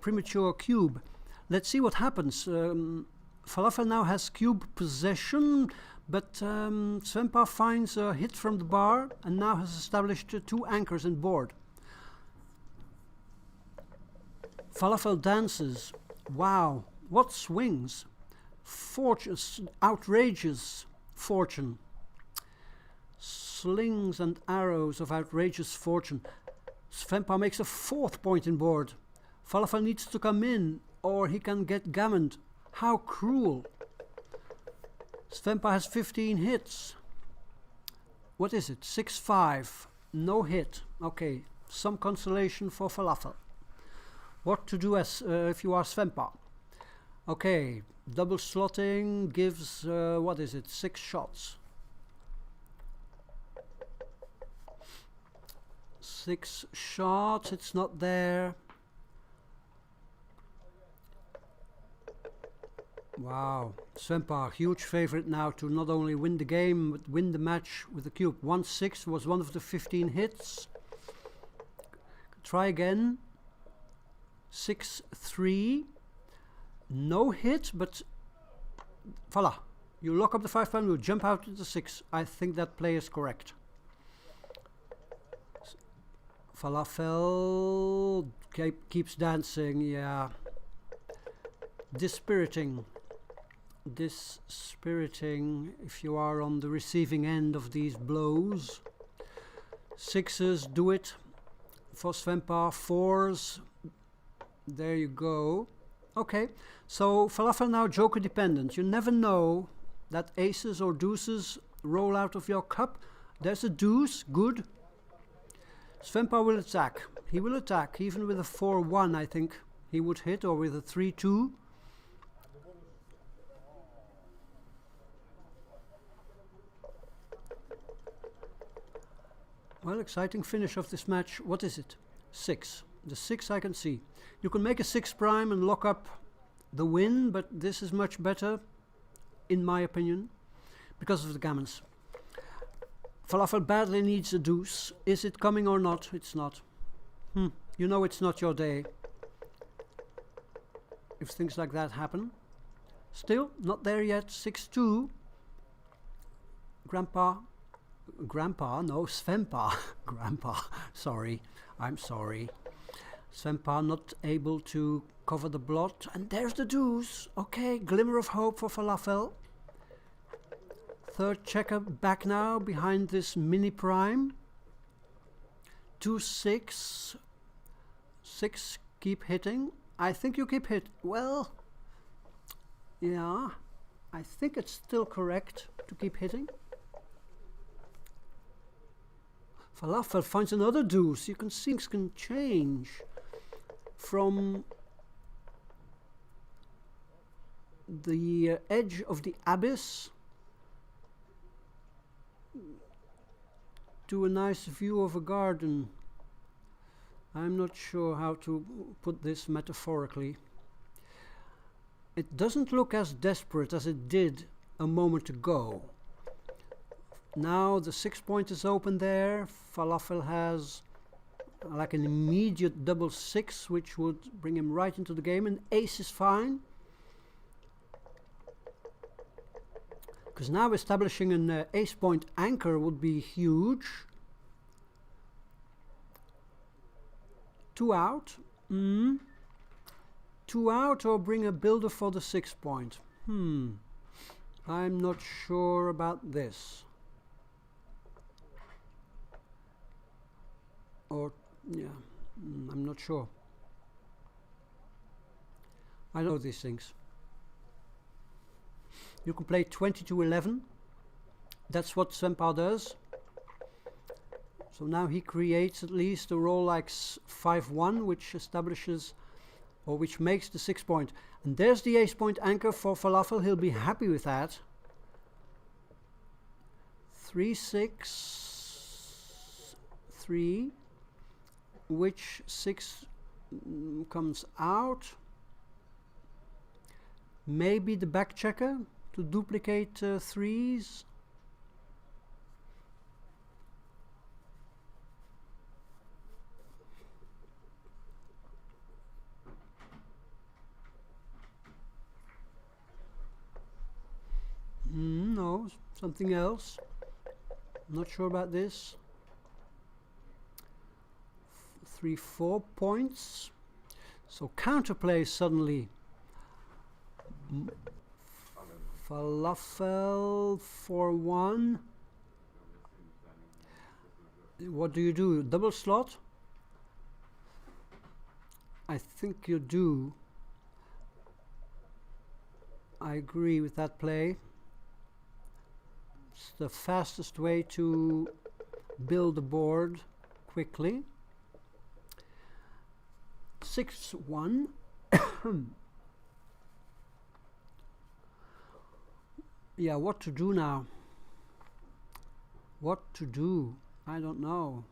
premature cube. Let's see what happens. Falafel now has cube possession, but Sven-Pa finds a hit from the bar and now has established 2 anchors in board. Falafel dances. Wow, what swings! Outrageous fortune. Slings and arrows of outrageous fortune. Sven-Pa makes a 4th point in board. Falafel needs to come in or he can get gammoned. How cruel. Sven-Pa has 15 hits. What is it? 6-5. No hit. Okay, some consolation for Falafel. What to do as if you are Sven-Pa? Okay, double slotting gives, what is it, 6 shots. 6 shots, it's not there. Wow, Sven-Pa, huge favorite now to not only win the game, but win the match with the cube. 1-6 was one of the 15 hits. Try again. 6-3. No hit, but voila. You lock up the 5 pound, you jump out to the 6. I think that play is correct. Falafel keeps dancing, yeah. Dispiriting, if you are on the receiving end of these blows. 6s do it for Sven-Pa, 4s, there you go. Okay, so Falafel now joker dependent. You never know that aces or deuces roll out of your cup. There's a deuce, good. Sven-Pa will attack. He will attack, even with a 4-1 I think he would hit, or with a 3-2. Well, exciting finish of this match. What is it? 6. The 6 I can see. You can make a 6 prime and lock up the win, but this is much better, in my opinion, because of the gammons. Falafel badly needs a deuce. Is it coming or not? It's not. You know it's not your day if things like that happen. Still, not there yet. 6-2. Sven-Pa. Grandpa, sorry, I'm sorry. Sven-Pa not able to cover the blot, and there's the deuce. Okay, glimmer of hope for Falafel. 3rd checker back now behind this mini prime. 2-6. 6, keep hitting. I think you keep hit. Well, yeah, I think it's still correct to keep hitting. Falafel finds another deuce. You can see things can change from the edge of the abyss to a nice view of a garden. I'm not sure how to put this metaphorically. It doesn't look as desperate as it did a moment ago. Now the 6 point is open there. Falafel has like an immediate double 6, which would bring him right into the game, and ace is fine. Because now establishing an ace point anchor would be huge. 2 out. 2 out, or bring a builder for the 6 point. I'm not sure about this. Or, yeah, I'm not sure. I know these things. You can play 20 to 11. That's what Sven-Pao does. So now he creates at least a roll like 5-1, which establishes, or which makes the 6 point. And there's the ace point anchor for Falafel. He'll be happy with that. 3-6, 3, which 6 comes out. Maybe the back checker to duplicate 3s. No, something else. Not sure about this. 3-4 points. So counterplay suddenly. Falafel 4-1. What do you do? Double slot? I think you do. I agree with that play. It's the fastest way to build a board quickly. 6-1. Yeah, what to do now? What to do? I don't know.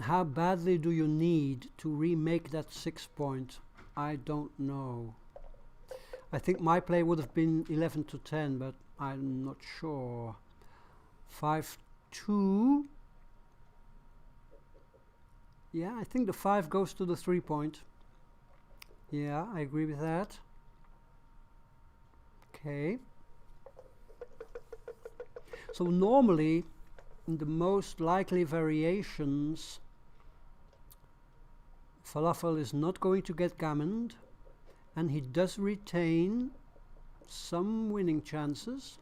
How badly do you need to remake that 6 point? I don't know. I think my play would have been 11 to 10, but I'm not sure. 5-2. Yeah, I think the 5 goes to the 3 point. Yeah, I agree with that. Okay. So normally, in the most likely variations, Falafel is not going to get gammoned, and he does retain some winning chances.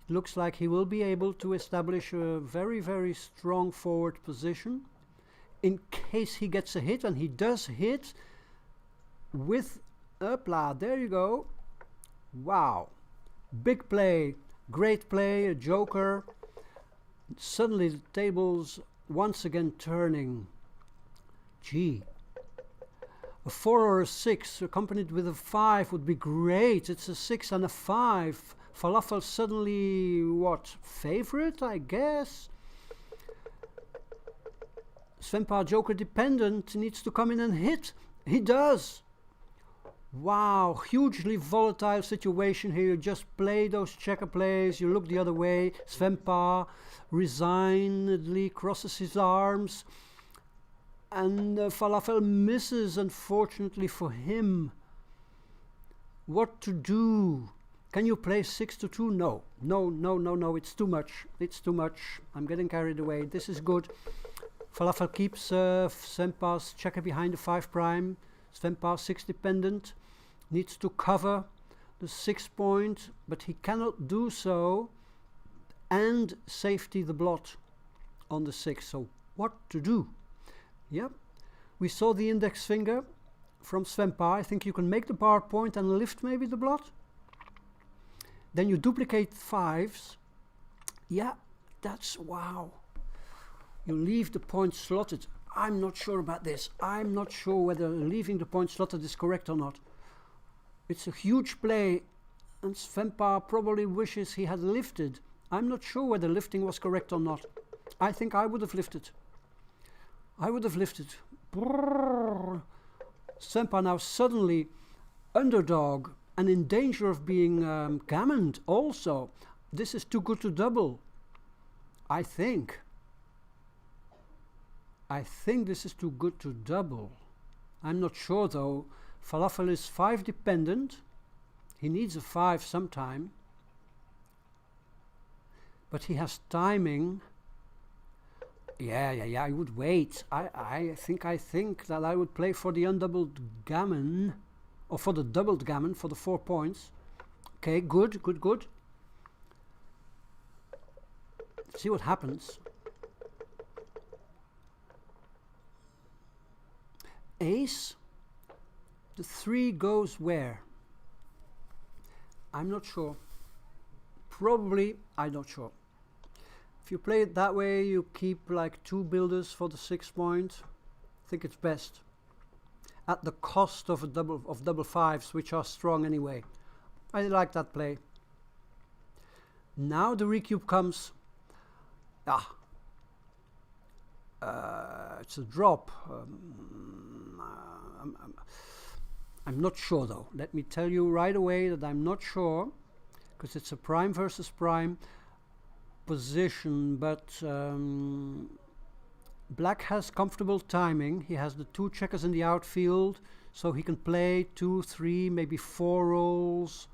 It looks like he will be able to establish a very, very strong forward position in case he gets a hit, and he does hit with Upla. There you go. Wow. Big play, great play, a joker. Suddenly the tables once again turning. Gee. A 4 or a 6 accompanied with a 5 would be great. It's a 6 and a 5. Falafel suddenly, what, favorite, I guess? Sven-Pao joker dependent needs to come in and hit. He does. Wow, hugely volatile situation here. You just play those checker plays, you look the other way. Sven-Pao resignedly crosses his arms, and Falafel misses, unfortunately for him. What to do? Can you play 6-2? No, no, no, no, no, it's too much. It's too much. I'm getting carried away. This is good. Falafel keeps Sven-Pao's checker behind the 5 prime. Sven-Pao 6 dependent. Needs to cover the 6 point, but he cannot do so and safety the blot on the 6. So what to do? Yep, we saw the index finger from Sven-Pao. I think you can make the bar point and lift maybe the blot. Then you duplicate 5s. Yeah, that's wow. You leave the point slotted. I'm not sure about this. I'm not sure whether leaving the point slotted is correct or not. It's a huge play, and Sven-Pao probably wishes he had lifted. I'm not sure whether lifting was correct or not. I think I would have lifted. I would have lifted. Sven-Pao now suddenly underdog and in danger of being gammoned also. This is too good to double, I think. I think this is too good to double. I'm not sure though. Falafel is 5 dependent. He needs a 5 sometime. But he has timing. Yeah, I would wait. I think that I would play for the undoubled gammon. Or for the doubled gammon for the 4 points. Okay, good. See what happens. Ace. The 3 goes where? I'm not sure. Probably, I'm not sure. If you play it that way, you keep like 2 builders for the 6 point. I think it's best. At the cost of a double 5s, which are strong anyway. I like that play. Now the recube comes. It's a drop. I'm not sure though. Let me tell you right away that I'm not sure, because it's a prime versus prime position, but black has comfortable timing. He has the 2 checkers in the outfield, so he can play 2, 3, maybe 4 rolls.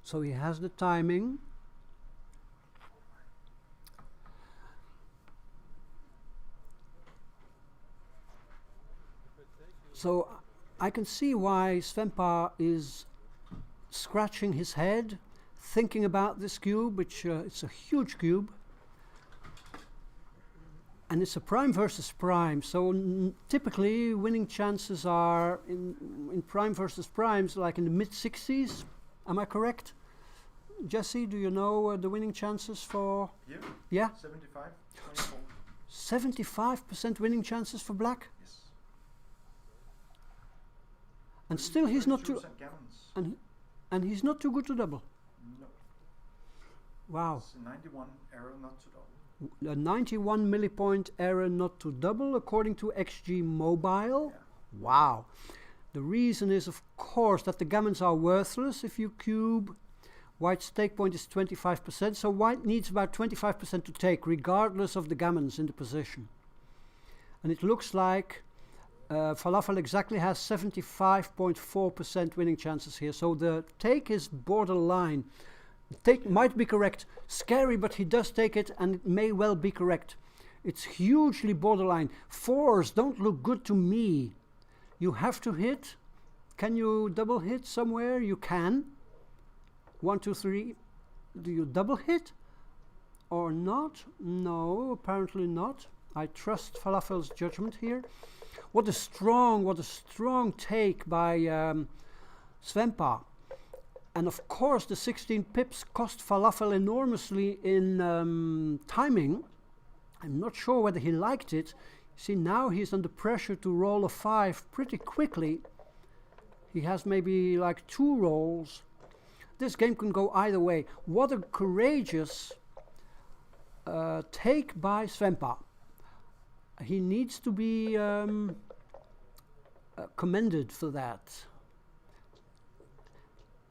So he has the timing. So I can see why Sven-Pa is scratching his head, thinking about this cube, which it's a huge cube. And it's a prime versus prime, so typically winning chances are in prime versus primes like in the mid-60s. Am I correct? Jesse, do you know the winning chances for? Yeah? 75, 24. 75% winning chances for black? Yes. And still he's not too... Gammons. And he's not too good to double? No. Wow. It's a 91 error not to double. A 91 millipoint error not to double according to XG Mobile? Yeah. Wow. The reason is, of course, that the gammons are worthless if you cube. White's stake point is 25%, so white needs about 25% to take, regardless of the gammons in the position. And it looks like Falafel exactly has 75.4% winning chances here, so the take is borderline. Take might be correct. Scary, but he does take it, and it may well be correct. It's hugely borderline. 4s don't look good to me. You have to hit. Can you double hit somewhere? You can. 1, 2, 3. Do you double hit or not? No, apparently not. I trust Falafel's judgment here. What a strong take by Sven-Pa. And of course the 16 pips cost Falafel enormously in timing. I'm not sure whether he liked it. See, now he's under pressure to roll a 5 pretty quickly. He has maybe like 2 rolls. This game can go either way. What a courageous take by Sven-Pa. He needs to be commended for that.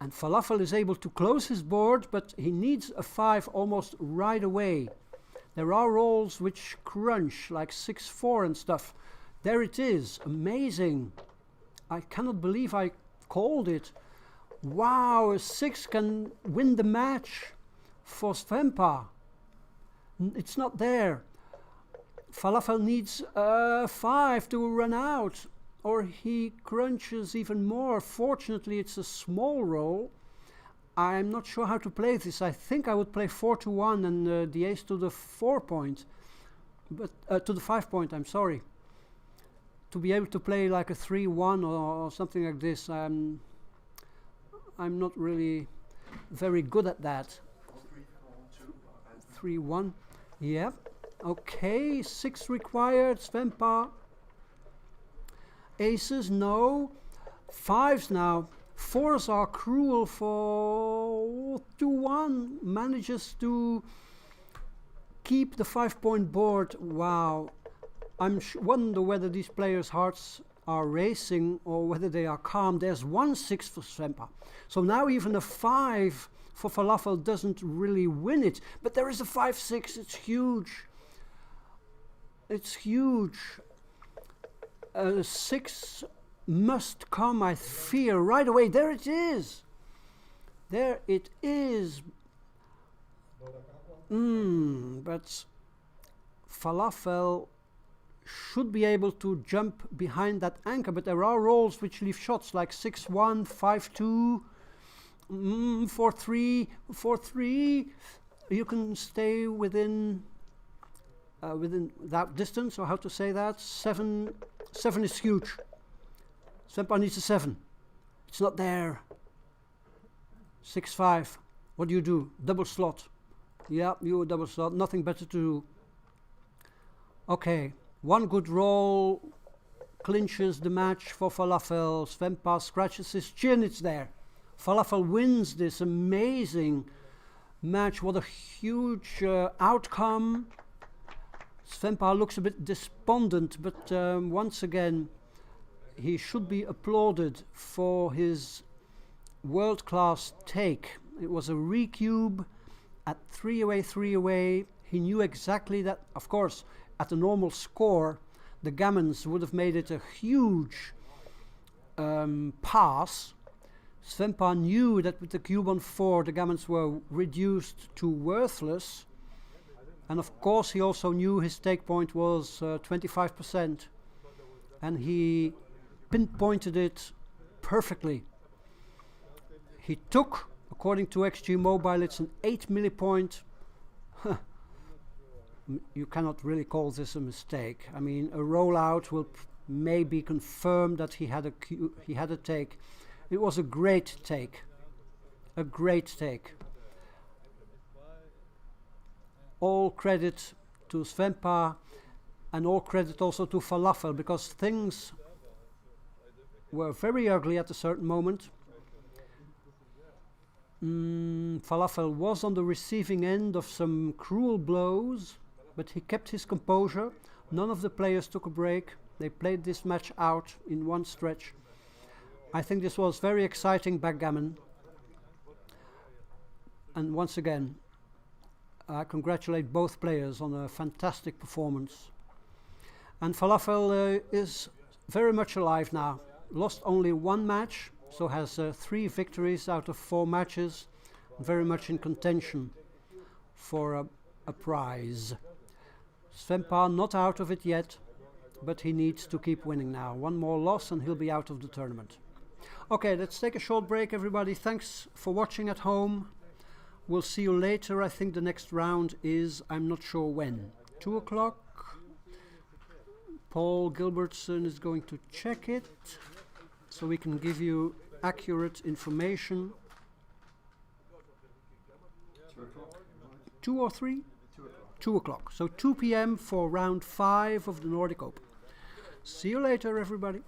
And Falafel is able to close his board, but he needs a 5 almost right away. There are rolls which crunch, like 6-4 and stuff. There it is, amazing. I cannot believe I called it. Wow, a 6 can win the match for Sven-Pa. It's not there. Falafel needs a 5 to run out, or he crunches even more. Fortunately, it's a small roll. I'm not sure how to play this. I think I would play 4 to 1 and the ace to the 4 point, but to the 5 point. I'm sorry. To be able to play like a 3-1 or something like this, I'm not really very good at that. 3-1. Yep. Okay. 6 required. Sven-Pa. Aces, no. 5s now. 4s are cruel for 2-1. Manages to keep the 5-point board. Wow. wonder whether these players' hearts are racing or whether they are calm. There's 1-6 for Sven-Pa. So now even a 5 for Falafel doesn't really win it. But there is a 5-6. It's huge. It's huge. 6 must come, I fear, right away. There it is. There it is. But Falafel should be able to jump behind that anchor, but there are rolls which leave shots like 6-1, 5-2, 4-3, 4-3. You can stay within that distance, or how to say that. 7 is huge. Sven-Pa needs a 7. It's not there. 6-5. What do? Double slot. Yeah, you double slot. Nothing better to do. Okay. One good roll clinches the match for Falafel. Sven-Pa scratches his chin. It's there. Falafel wins this amazing match. What a huge outcome. Sven-Pa looks a bit despondent, but once again, he should be applauded for his world-class take. It was a recube at 3 away. He knew exactly that, of course, at the normal score, the Gammons would have made it a huge pass. Sven-Pa knew that with the cube on 4, the Gammons were reduced to worthless. And of course, he also knew his take point was 25%. And he pinpointed it perfectly. He took, according to XG Mobile, it's an 8 millipoint. You cannot really call this a mistake. I mean, a rollout will maybe confirm that he had a take. It was a great take. A great take. All credit to Sven-Pa and all credit also to Falafel, because things were very ugly at a certain moment. Falafel was on the receiving end of some cruel blows, but he kept his composure. None of the players took a break. They played this match out in one stretch. I think this was very exciting backgammon. And once again, I congratulate both players on a fantastic performance. And Falafel is very much alive now. Lost only 1 match, so has 3 victories out of 4 matches. Very much in contention for a prize. Sven-Pa not out of it yet, but he needs to keep winning now. 1 more loss and he'll be out of the tournament. Okay, let's take a short break, everybody. Thanks for watching at home. We'll see you later. I think the next round is, I'm not sure when. 2 o'clock. Paul Gilbertson is going to check it so we can give you accurate information. 2 o'clock. 2 or 3? 2 o'clock. 2 o'clock. So 2 p.m. for round 5 of the Nordic Open. See you later, everybody.